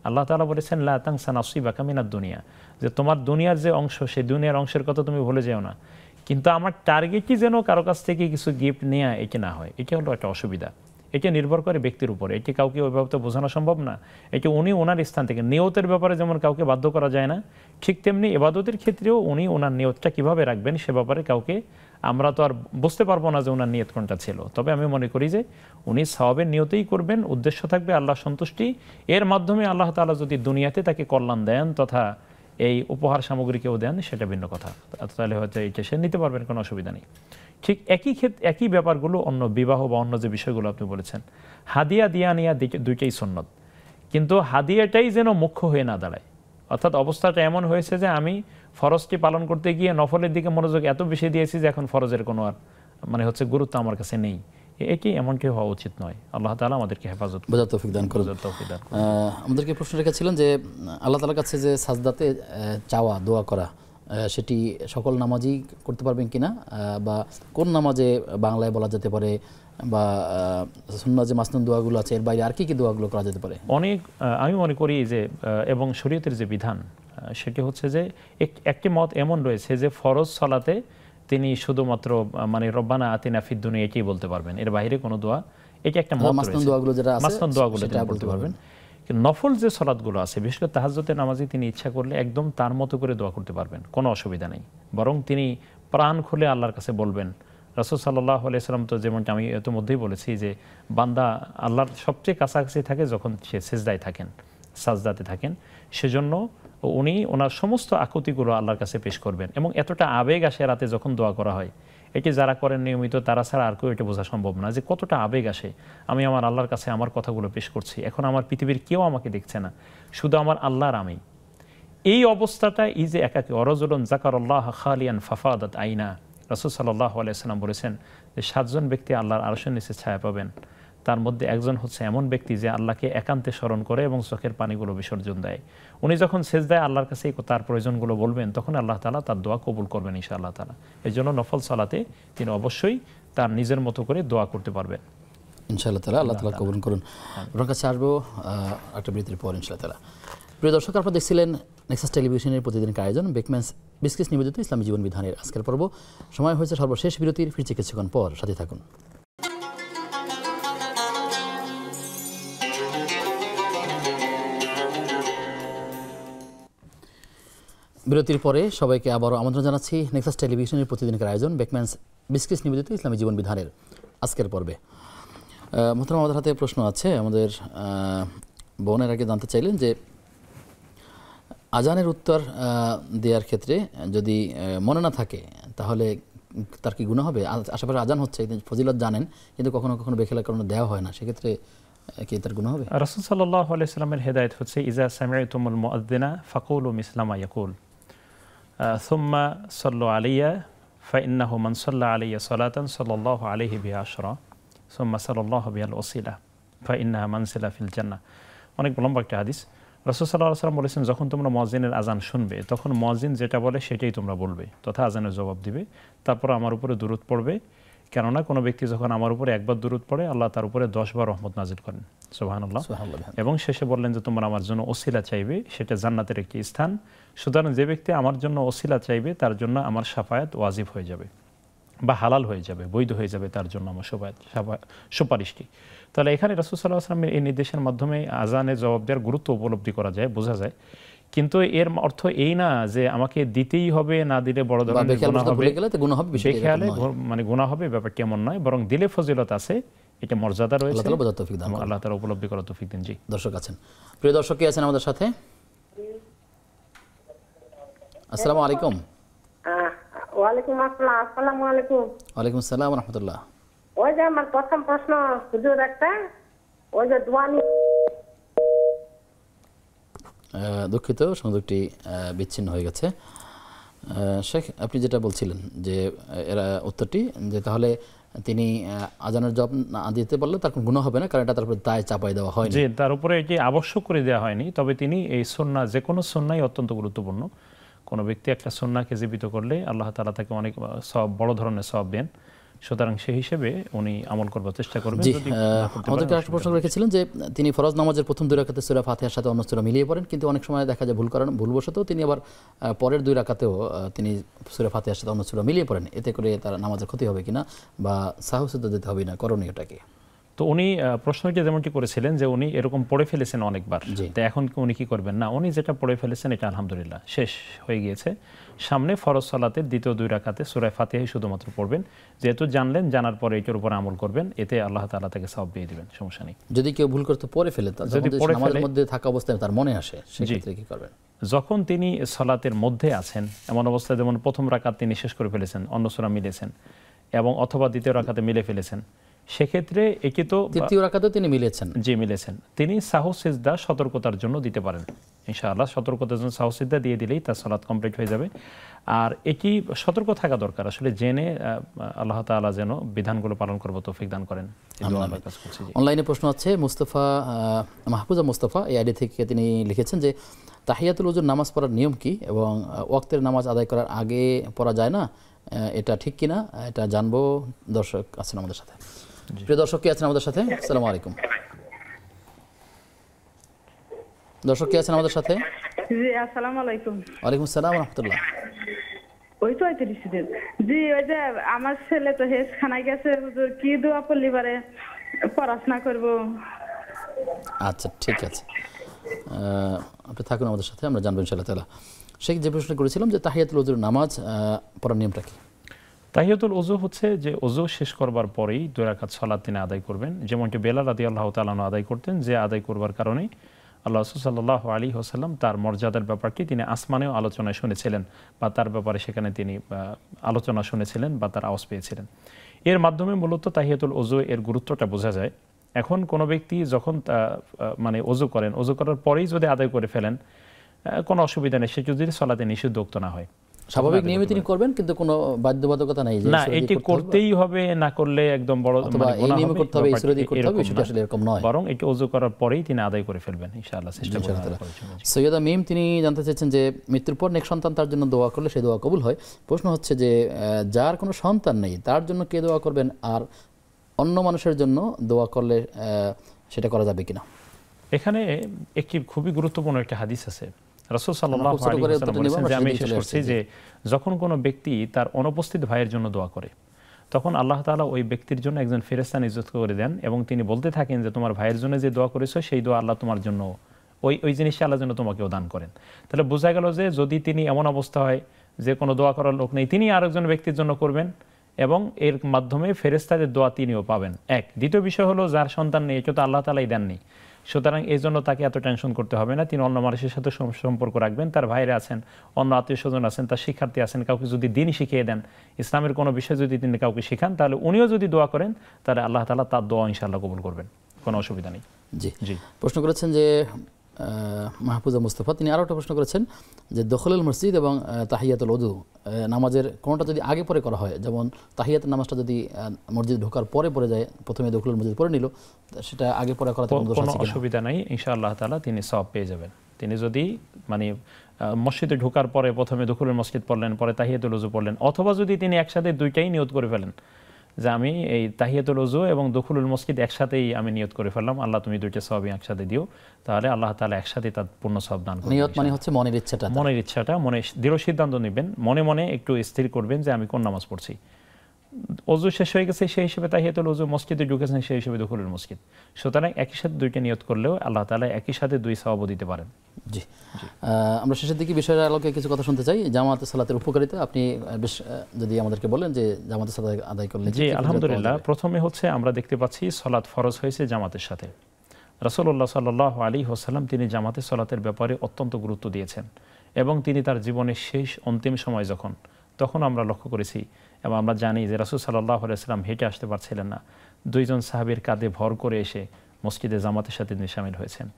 আল্লাহ তাআলা বলেছেন লা তানসা নাসিবাকা মিনাদ দুনিয়া, যে তোমার দুনিয়ার যে অংশ, সেই দুনিয়ার অংশের কথা তুমি ভুলে যেও না। কিন্তু আমার টার্গেটই যেন কারো কাছ থেকে কিছু গিফট নেওয়া, এটা না হয়, এটা হলো একটা অসুবিধা। এটা নির্ভর করে ব্যক্তির উপরে, এটি কাউকে ওইভাবে তো বোঝানো সম্ভব না। এটি উনি ওনার স্থান থেকে, নিয়তের ব্যাপারে যেমন কাউকে বাধ্য করা যায় না, ঠিক তেমনি ইবাদতের ক্ষেত্রেও উনি ওনার নিয়তটা কিভাবে রাখবেন সে ব্যাপারে কাউকে আমরা তো আর বুঝতে পারবো না যে ওনার নিয়ত কোনটা ছিল। তবে আমি মনে করি যে উনি সওয়াবের নিয়তেই করবেন, উদ্দেশ্য থাকবে আল্লাহ সন্তুষ্টি, এর মাধ্যমে আল্লাহ তাআলা যদি দুনিয়াতে তাকে কল্যাণ দেন তথা এই উপহার সামগ্রীকেও দেন সেটা ভিন্ন কথা, তাহলে হয়তো এইটা সে নিতে পারবেন, কোনো অসুবিধা নেই। ঠিক একই ব্যাপারগুলো অন্য বিবাহ বা অন্য যে বিষয়গুলো আপনি বলেছেন, হাদিয়া দিয়া নিয়া দুইটাই সুন্নত, কিন্তু হাদিয়াটাই যেন মুখ্য হয়ে না দাঁড়ায়। অর্থাৎ অবস্থাটা এমন হয়েছে যে আমি ফরজটি পালন করতে গিয়ে নফলের দিকে মনোযোগ এত বেশি দিয়েছি যে এখন ফরজের কোনো আর গুরুত্ব আমার কাছে নেই। এটি এমনটি হওয়া উচিত নয়। আল্লাহ তাআলা আমাদেরকে হেফাজত বোঝার তৌফিক দান করুন। আমাদেরকে প্রশ্ন রেখেছিলেন যে আল্লাহ তাআলার কাছে যে সাজদাতে চাওয়া, দোয়া করা, সেটি সকল নামাজই করতে পারবেন কিনা, বা কোন নামাজে বাংলায় বলা যেতে পারে, বা সুন্নাহ যে মাসনুন দোয়াগুলো আছে এর বাইরে আর কি কি দোয়াগুলো করা যেতে পারে? আমি মনে করি যে এবং শরীয়তের যে বিধান সেটি হচ্ছে যে একটি মত এমন রয়েছে যে ফরজ সালাতে তিনি শুধুমাত্র রব্বানা আতিনা ফিদ দুনিয়া এটাই বলতে পারবেন, এর বাইরে কোনো দোয়া, এটা একটা মত মাসনুন দোয়াগুলো যেটা আছে মাসনুন দোয়াগুলো তিনি বলতে পারবেন। কিন্তু নফল যে সালাতগুলো আছে, বিশেষ করে তাহাজ্জুদের নামাজে তিনি ইচ্ছা করলে একদম তার মতো করে দোয়া করতে পারবেন, কোনো অসুবিধা নেই। বরং তিনি প্রাণ খুলে আল্লাহর কাছে বলবেন। রাসূল সাল্লাল্লাহু আলাইহি সাল্লাম তো যেমনটা আমি ইতিমধ্যেই বলেছি যে বান্দা আল্লাহর সবচেয়ে কাছাকাছি থাকে যখন সে সিজদায় থাকেন, সাজদাতে থাকেন, সেজন্য উনি ওনার সমস্ত আকুতিগুলো আল্লাহর কাছে পেশ করবেন। এবং এতটা আবেগ আসে রাতে যখন দোয়া করা হয়, এটি যারা করেন নিয়মিত তারা ছাড়া আর কেউ এটা বোঝা সম্ভব না যে কতটা আবেগ আসে। আমি আমার আল্লাহর কাছে আমার কথাগুলো পেশ করছি, এখন আমার পৃথিবীর কেউ আমাকে দেখছে না, শুধু আমার আল্লাহর আমি। এই অবস্থাটা এই যে একাকী, অরজুলুন যাকারাল্লাহ খালিয়ান ফাফাদাত আইনা, রাসূল সাল্লাল্লাহু আলাইহি সাল্লাম বলেছেন যে 7 জন ব্যক্তি আল্লাহর আরশের নিচে ছায়া পাবেন, তার মধ্যে একজন হচ্ছে এমন ব্যক্তি যে আল্লাহকে একান্তে স্মরণ করে এবং চোখের পানিগুলো বিসর্জন দেয়। উনি যখন সেজদায় আল্লাহর কাছে তার প্রয়োজনগুলো বলবেন তখন আল্লাহ তাআলা তার দোয়া কবুল করবেন ইনশাআল্লাহ তাআলা। এই জন্য নফল সালাতে তিনি অবশ্যই তার নিজের মতো করে দোয়া করতে পারবেন ইনশাআল্লাহ তাআলা। আল্লাহ তাআলা কবুল করুন। আপনার কাছে আসবো একটা বিরতির পর ইনশাআল্লাহ তাআলা। প্রিয় দর্শক, আপনারা দেখছিলেন নেক্সাস টেলিভিশনের প্রতিদিনের আয়োজন বেকম্যানস বিস্কিটস নিবেদিত ইসলামী জীবন বিধানের আজকের পর্ব। সময় হয়েছে সর্বশেষ বিরতির, ফিরছি কিছুক্ষণ পর, সাথে থাকুন। বিরতির পরে সবাইকে আবারও আমন্ত্রণ জানাচ্ছি নেক্সাস টেলিভিশনের প্রতিদিনের আয়োজন বেকম্যানস বিস্কিটস নিবেদিত ইসলামী জীবন বিধানের আজকের পর্বে। মোহতারাম, আমাদের হাতে প্রশ্ন আছে। আমাদের বোনের আগে জানতে চাইলেন যে আজানের উত্তর দেওয়ার ক্ষেত্রে যদি মনে না থাকে তাহলে তার কি গুনাহ হবে? আশেপাশে আজান হচ্ছে, ফজিলত জানেন, কিন্তু কখনো কখনো বেখেলার কারণে দেওয়া হয় না, সেক্ষেত্রে কি তার গুনাহ হবে? রাসূল সাল্লাল্লাহু আলাইহি সাল্লামের হেদায়েত হচ্ছে ইজা সামি'তুমুল মুআযযিনা ফাকুলু মিসলা মা ইয়াকুল সুম্মা সাল্লু আলাইয়া ফাইন্নাহু মান সাল্লা আলাইয়া সালাতান সাল্লাল্লাহু আলাইহি বিহা আশরা সুম্মা সাল্লাল্লাহু বিহাল ওসিলা ফাইন্নাহা মানসিলা ফিল জান্নাহ। অনেক লম্বা একটা হাদিস। রাসূল সাল্লাল্লাহু আলাইহি সাল্লাম বলেছেন, যখন তোমরা মুয়াজ্জিনের আজান শুনবে তখন মুয়াজ্জিন যেটা বলে সেটাই তোমরা বলবে তথা আজানের জবাব দিবে, তারপর আমার উপরে দুরূদ পড়বে, কেননা কোনো ব্যক্তি যখন আমার উপরে একবার দুরূদ পড়ে আল্লাহ তার উপরে 10 বার রহমত নাজিল করেন। সুবহানাল্লাহ। এবং শেষে বললেন যে তোমরা আমার জন্য ওসিলা চাইবে, সেটা জান্নাতের একটি স্থান, সুতরাং যে ব্যক্তি আমার জন্য ওসিলা চাইবে তার জন্য আমার শাফায়াত ওয়াজিব হয়ে যাবে বা হালাল হয়ে যাবে, বৈধ হয়ে যাবে তার জন্য আমার সুপারিশটি। তাহলে এখানে রাসূল সাল্লাল্লাহু আলাইহি ওয়াসাল্লামের এই নির্দেশের মাধ্যমে আজানের জবাব দেওয়ার গুরুত্ব উপলব্ধি করা যায়, বোঝা যায়। কিন্তু এর অর্থ এই না যে আমাকে দিতেই হবে, না দিলে বড় ধরনের গুনাহ হবে, বেখেয়ালে গুনাহ হবে, ব্যাপারটি এমন নয়, বরং দিলে ফজিলত আছে, এটা মর্যাদা রয়েছে। আল্লাহ তাআলা উপলব্ধি করার তৌফিক দিন। জি, দর্শক আছেন, প্রিয় দর্শক কে আছেন আমাদের সাথে? আসসালামু আলাইকুম। ওয়ালাইকুম আসসালাম। আসসালামু আলাইকুম। ওয়ালাইকুম আসসালাম ওয়া রাহমাতুল্লাহ। ওই যে আমার প্রথম প্রশ্ন হুজুর একটা, ওই যে দোয়া নিয়ে। দুঃখিত, সংযোগটি বিচ্ছিন্ন হয়ে গেছে। শেখ, আপনি যেটা বলছিলেন যে এরা উত্তরটি যে তাহলে তিনি আজানের জবাব না দিতে পারলে তার কোনো গুনাহ হবে না, কারণ এটা তার উপরে দায় চাপাই দেওয়া হয়নি, যে তার উপরে এটি আবশ্যক করে দেওয়া হয়নি। তবে তিনি এই সুন্নাহ, যে কোনো সুন্নাহই অত্যন্ত গুরুত্বপূর্ণ। কোনো ব্যক্তি একটা সুন্নাহকে জীবিত করলে আল্লাহ তাআলা তাকে অনেক সওয়াব, বড় ধরনের সওয়াব দেন। সুতরাং সেই হিসেবে উনি আমল করবার চেষ্টা করবেন। জি, যদি না করতে আমাদেরকে পারেন, একটা প্রশ্ন রেখেছিলেন যে তিনি ফরজ নামাজের প্রথম 2 রাকাতে সূরা ফাতিহার সাথে অন্য সূরা মিলিয়ে পড়েন, কিন্তু অনেক সময় দেখা যায় ভুলবশত তিনি আবার পরের 2 রাকাতেও তিনি সূরা ফাতিহার সাথে অন্য সূরা মিলিয়ে পড়েন। এতে করে তার নামাজের ক্ষতি হবে কিনা বা সাহু সিজদা দিতে হবে না, করণীয়টা কি? তো উনি প্রশ্নটি যেমনটি করেছিলেন যে উনি এরকম পড়ে ফেলেছেন অনেকবার, তো এখন উনি কি করবেন? না, উনি যেটা পড়ে ফেলেছেন এটা আলহামদুলিল্লাহ শেষ হয়ে গিয়েছে। সামনে ফরজ সালাতের দ্বিতীয় 2 রাকাতে সূরা ফাতিহাই শুধুমাত্র পড়বেন। যেহেতু জানলেন, জানার পরে এটার উপর আমল করবেন, এতে আল্লাহ তাআলা তাকে সওয়াব দিয়ে দিবেন, সমস্যা নেই। যদি কেউ ভুল করতে পড়ে ফেলে, যদি নামাজের মধ্যে থাকা অবস্থায় তার মনে আসে, সেক্ষেত্রে কি করবেন? যখন তিনি সালাতের মধ্যে আছেন, এমন অবস্থায় যেমন প্রথম রাকাত তিনি শেষ করে ফেলেছেন, অন্য সূরা মিলেছেন, এবং অথবা দ্বিতীয় রাকাতে মিলে ফেলেছেন, সেক্ষেত্রে একে তো তৃতীয় রাকাতে তিনি মিলেছেন, জি মিলেছেন, তিনি সাহু সিজদা সতর্কতার জন্য দিতে পারেন। ইনশাআল্লাহ সতর্কতার জন্য সাহু সিজদা দিয়ে দিলেই তার সালাত কমপ্লিট হয়ে যাবে। আর এটি সতর্ক থাকা দরকার, আসলে জেনে আল্লাহ তাআলা যেন বিধানগুলো পালন করব তৌফিক দান করেন। অনলাইনে প্রশ্ন আছে, মুস্তাফা মাহফুজা মুস্তাফা এই আইডি থেকে তিনি লিখেছেন যে তাহিয়াতুল ওযুর নামাজ পড়ার নিয়ম কি এবং ওয়াক্তের নামাজ আদায় করার আগে পড়া যায় না, এটা ঠিক কিনা এটা জানবো। দর্শক আছেন আমাদের সাথে, প্রিয় দর্শক কে আছেন আমাদের সাথে? আসসালামু আলাইকুম। দর্শক কে আছেন আমাদের সাথে? জি আসসালামু আলাইকুম। ওয়ালাইকুম আসসালাম ওয়া রাহমাতুল্লাহ। ওই তো 35 দিন। জি ওই যে আমার ছেলে তো হেজ খানায় গেছে, হুজুর কি দোয়া পড়লি পারে পড়াশোনা করব? আচ্ছা ঠিক আছে, আপনি থাকুন আমাদের সাথে, আমরা জানবো ইনশাআল্লাহ তাআলা। শেখ যে প্রশ্ন করেছিলাম যে তাহিয়াতুল ওযুর নামাজ পড়ার নিয়মটা কি? তাহিয়াতুল ওযু হচ্ছে যে ওযু শেষ করবার পরেই 2 রাকাত সালাত তিনি আদায় করবেন, যেমনটি বেলাল রাদিয়াল্লাহু তাআলা আদায় করতেন, যে আদায় করবার কারণে আল্লাহ রাসূল সাল্লাল্লাহু আলাইহি ওয়াসাল্লাম তার মর্যাদার ব্যাপারটি তিনি আসমানেও আলোচনায় শুনেছিলেন, বা তার ব্যাপারে সেখানে তিনি আলোচনা শুনেছিলেন বা তার আওয়াজ পেয়েছিলেন। এর মাধ্যমে মূলত তাহিয়াতুল ওযু এর গুরুত্বটা বোঝা যায়। এখন কোনো ব্যক্তি যখন মানে ওযু করেন, ওযু করার পরেই যদি আদায় করে ফেলেন কোনো অসুবিধা নেই, সে যদি সালাতে নিষিদ্ধ না হয়, স্বাভাবিক নিয়মে তিনি করবেন, কিন্তু কোনো বাধ্যবাধকতা নাই যে না এটি করতেই হবে, না করলে একদম বড় মানে গুনাহ হবে, করতে হবে ইসরাদি করতে হবে, সেটা আসলে এরকম নয়। বরং এটি ওযু করার পরেই তিনি আদায় করে ফেলবেন ইনশাআল্লাহ, চেষ্টা করবেন। সৈয়দা মিম তিনি জানতে চাইছেন যে মৃত্যুর পর নেক সন্তান তার জন্য দোয়া করলে সেই দোয়া কবুল হয়। প্রশ্ন হচ্ছে যে যার কোনো সন্তান নেই তার জন্য কে দোয়া করবেন, আর অন্য মানুষের জন্য দোয়া করলে সেটা করা যাবে কিনা? এখানে একটি খুবই গুরুত্বপূর্ণ একটা হাদিস আছে। রাসূল সাল্লাল্লাহু আলাইহি ওয়াসাল্লাম বলেছেন যে আমি শেষ করছি যে যখন কোনো ব্যক্তি তার অনুপস্থিত ভাইয়ের জন্য দোয়া করে, তখন আল্লাহ তাআলা ওই ব্যক্তির জন্য একজন ফেরেশতা নিযুক্ত করে দেন এবং তিনি বলতে থাকেন যে তোমার ভাইয়ের জন্য যে দোয়া করেছো সেই দোয়া আল্লাহ তোমার জন্য ওই জিনিসটা আল্লাহ যেন তোমাকেও দান করেন। তাহলে বোঝা গেল যে যদি তিনি এমন অবস্থা হয় যে কোনো দোয়া করার লোক নেই, তিনি আরেকজন ব্যক্তির জন্য করবেন এবং এর মাধ্যমে ফেরেশতাদের দোয়া তিনিও পাবেন। এক, দ্বিতীয় বিষয় হলো যার সন্তান নেই, এটা তো আল্লাহ তাআলাই দেননি, সুতরাং এই জন্য তাকে এত টেনশন করতে হবে না, তিনি অন্য মানুষের সাথে সম্পর্ক রাখবেন, তার ভাইরা আছেন, অন্য আত্মীয় স্বজন আছেন, তার শিক্ষার্থী আছেন, কাউকে যদি দিন শিখিয়ে দেন, ইসলামের কোনো বিষয় যদি তিনি কাউকে শিখান, তাহলে উনিও যদি দোয়া করেন তাহলে আল্লাহ তাআলা তার দোয়া ইনশাআল্লাহ কবুল করবেন, কোনো অসুবিধা নেই। জি জি প্রশ্ন করেছেন যে মাহফুজা মুস্তাফা, তিনি আরও একটা প্রশ্ন করেছেন যে দখলুল মসজিদ এবং তাহিয়াতুল ওযু নামাজের কোনোটা যদি আগে পরে করা হয়, যেমন তাহিয়াতুল নামাজটা যদি মসজিদ ঢোকার পরে পড়ে যায়, প্রথমে দখলুল মসজিদ পড়ে নিল, সেটা আগে পরে করাতে কোনো অসুবিধা নাই, ইনশাআল্লাহ তাআলা তিনি সওয়াব পেয়ে যাবেন। তিনি যদি মানে মসজিদে ঢোকার পরে প্রথমে দখলুল মসজিদ পড়লেন, পরে তাহিয়াতুল ওযু পড়লেন, অথবা যদি তিনি একসাথে দুইটাই নিয়ত করে ফেলেন যে আমি এই তাহিয়াতুল ওযু এবং দখলুল মসজিদ একসাথেই আমি নিয়ত করে ফেললাম, আল্লাহ তুমি দুইটা সওয়াবই একসাথে দিও, তাহলে আল্লাহ তাআলা একসাথে তার পূর্ণ সওয়াব দান করবেন। নিয়ত মানে হচ্ছে মনের ইচ্ছাটা, মনে দৃঢ় সিদ্ধান্ত নেবেন, মনে মনে একটু স্থির করবেন যে আমি কোন নামাজ পড়ছি। ওযু শেষ হয়ে গেছে সেই হিসেবে তাহিয়াতুল ওযু, মসজিদে ঢুকেছেন সেই হিসেবে দখলুল মসজিদ, সুতরাং একই সাথে দুইটা নিয়ত করলেও আল্লাহ তাআলা একই সাথে দুই সওয়াবও দিতে পারেন। জি আমরা শেষের দিকে বিষয়ের আলোকে কিছু কথা শুনতে চাই। জামাতে সালাতের উপকারিতা আপনি বেশ যদি আমাদেরকে বলেন যে জামাতে সালাত আদায় করলে। জি আলহামদুলিল্লাহ, প্রথমে হচ্ছে আমরা দেখতে পাচ্ছি সালাত ফরজ হয়েছে জামাতের সাথে। রাসূলুল্লাহ সাল্লাল্লাহু আলাইহি ওয়াসাল্লাম তিনি জামাতে সালাতের ব্যাপারে অত্যন্ত গুরুত্ব দিয়েছেন এবং তিনি তার জীবনের শেষ অন্তিম সময় তখন আমরা লক্ষ্য করেছি এবং আমরা জানি যে রাসূল সাল্লাল্লাহু আলাইহি ওয়াসাল্লাম হেঁটে আসতে পারছিলেন না, দুইজন সাহাবীর কাঁধে ভর করে এসে মসজিদে জামাতের সাথে তিনি শামিল হয়েছেন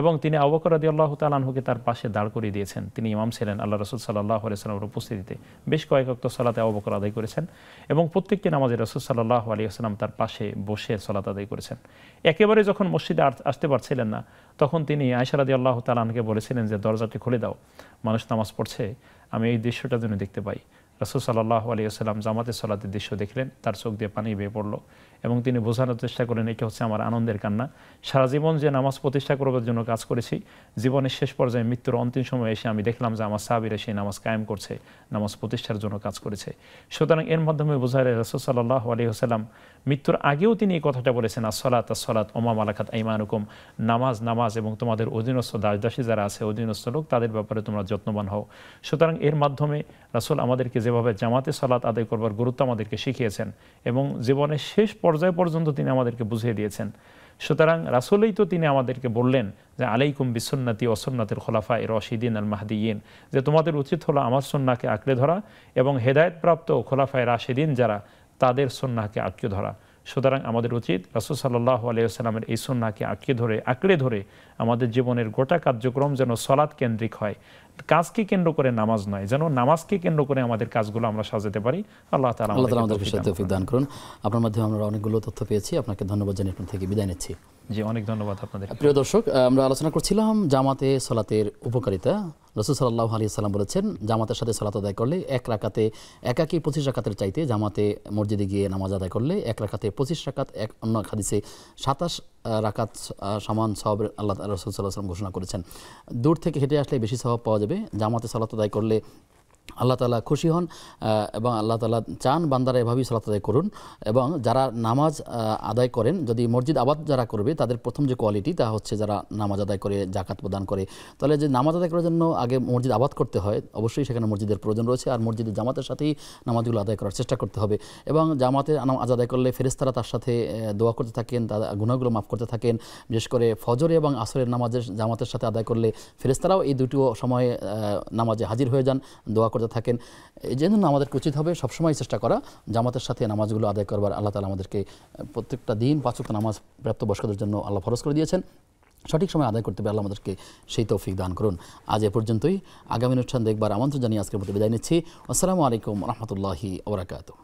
এবং তিনি আবু বকর রাদিয়াল্লাহু তাআলা আনহুকে তার পাশে দাঁড় করিয়ে দিয়েছেন। তিনি ইমাম ছিলেন, আল্লাহ রাসূল সাল্লাল্লাহু আলাইহি ওয়াসাল্লামের উপস্থিতিতে বেশ কয়েক ওয়াক্ত সালাতে আবু বকর আদায় করেছেন এবং প্রত্যেকটি নামাজে রাসূল সাল্লাল্লাহু আলাইহি ওয়াসাল্লাম তার পাশে বসে সালাত আদায় করেছেন। একেবারে যখন মসজিদে আসতে পারছিলেন না, তখন তিনি আয়েশা রাদিয়াল্লাহু তাআলা আনহাকে বলেছিলেন যে দরজাটি খুলে দাও, মানুষ নামাজ পড়ছে, আমি এই দৃশ্যটা যেন দেখতে পাই। রাসূল সাল্লাল্লাহু আলাইহি ওয়াসাল্লাম জামাতের সালাতের দৃশ্য দেখলেন, তার চোখ দিয়ে পানি বেয়ে পড়লো এবং তিনি বোঝানোর চেষ্টা করলেন এটা হচ্ছে আমার আনন্দের কান্না। সারা জীবন যে নামাজ প্রতিষ্ঠা করবার জন্য কাজ করেছি, জীবনের শেষ পর্যায়ে মৃত্যুর অন্তিম সময়ে এসে আমি দেখলাম যে আমার সাহাবীরা সেই নামাজ কায়েম করছে, নামাজ প্রতিষ্ঠার জন্য কাজ করেছে। সুতরাং এর মাধ্যমে বোঝা যায় রাসূল সাল্লাল্লাহু আলাইহি ওয়াসাল্লাম মৃত্যুর আগেও তিনি এই কথাটা বলেছেন, আসসালাত আসসালাত ওমা মালাকাত আইমানুকুম, নামাজ নামাজ এবং তোমাদের অধীনস্থ দাসদাসী যারা আছে, অধীনস্থ লোক, তাদের ব্যাপারে তোমরা যত্নবান হও। সুতরাং এর মাধ্যমে রাসূল আমাদেরকে যেভাবে জামাতে সালাত আদায় করবার গুরুত্ব আমাদেরকে শিখিয়েছেন এবং জীবনের শেষ পর্যায় পর্যন্ত তিনি আমাদেরকে বুঝিয়ে দিয়েছেন। সুতরাং রাসূলই তো তিনি আমাদেরকে বললেন যে আলাইকুম বিসুন্নতি ওয়া সুন্নাতিল খুলাফায়ে রাশিদিন আল মাহদিয়িন, যে তোমাদের উচিত হলো আমার সুন্নাহকে আঁকড়ে ধরা এবং হেদায়েতপ্রাপ্ত খোলাফায়ে রাশিদিন যারা, তাদের সুন্নাহকে আঁকড়ে ধরা। সুতরাং আমাদের উচিত রাসূল সাল্লাল্লাহু আলাইহি ওয়াসাল্লামের এই সুন্নাহকে আঁকড়ে ধরে আমাদের জীবনের গোটা কার্যক্রম যেন সালাত কেন্দ্রিক হয়, কাজকে কেন্দ্র করে নামাজ নয়, যেন নামাজকে কেন্দ্র করে আমাদের কাজগুলো আমরা সাজাতে পারি। আল্লাহ তাআলা আমাদেরকে তৌফিক দান করুন। আপনার মাধ্যমে আমরা অনেকগুলো তথ্য পেয়েছি, আপনাকে ধন্যবাদ জানিয়ে আপনার থেকে বিদায় নিচ্ছি। জি, অনেক ধন্যবাদ আপনাদের। প্রিয় দর্শক, আমরা আলোচনা করছিলাম জামাতে সালাতের উপকারিতা। রাসূল সাল্লাল্লাহু আলাইহি ওয়াসাল্লাম বলেছেন জামাতের সাথে সালাত আদায় করলে এক রাকাতে একাকী 25 রাকাতের চাইতে জামাতে মসজিদে গিয়ে নামাজ আদায় করলে এক রাকাতে 25 রাকাত, এক অন্য হাদিসে 27 রাকাত সমান সওয়াব আল্লাহ রাসূল সাল্লাল্লাহু আলাইহি ওয়াসাল্লাম ঘোষণা করেছেন। দূর থেকে হেঁটে আসলে বেশি সওয়াব পাওয়া যাবে। জামাতে সালাত আদায় করলে আল্লাহ তাআলা খুশি হন এবং আল্লাহ তাআলা চান বান্দারা এভাবেই সালাত আদায় করুন। এবং যারা নামাজ আদায় করেন, যদি মসজিদ আবাদ যারা করবে তাদের প্রথম যে কোয়ালিটি তা হচ্ছে যারা নামাজ আদায় করে, যাকাত প্রদান করে। তাহলে যে নামাজ আদায় করার জন্য আগে মসজিদ আবাদ করতে হয়, অবশ্যই সেখানে মসজিদের প্রয়োজন রয়েছে, আর মসজিদের জামাতের সাথেই নামাজগুলো আদায় করার চেষ্টা করতে হবে। এবং জামাতে নামাজ আদায় করলে ফেরেশতারা তার সাথে দোয়া করতে থাকেন, তাদের গুনাহগুলো মাফ করতে থাকেন। বিশেষ করে ফজর এবং আসরের নামাজের জামাতের সাথে আদায় করলে ফেরেশতারাও এই দুটো সময়ে নামাজে হাজির হয়ে যান, দোয়া করতে থাকেন। এই জন্য আমাদেরকে উচিত হবে সবসময় চেষ্টা করা জামাতের সাথে নামাজগুলো আদায় করবার। আল্লাহ তাআলা আমাদেরকে প্রত্যেকটা দিন 5 ওয়াক্ত নামাজ প্রাপ্তবয়স্কদের জন্য আল্লাহ ফরজ করে দিয়েছেন, সঠিক সময় আদায় করতে হবে। আল্লাহ আমাদেরকে সেই তৌফিক দান করুন। আজ এ পর্যন্তই। আগামী অনুষ্ঠান দেখবার আমন্ত্রণ জানিয়ে আজকের মতো বিদায় নিচ্ছি। আসসালামু আলাইকুম ওয়া রাহমাতুল্লাহি ওয়া বারাকাতুহু।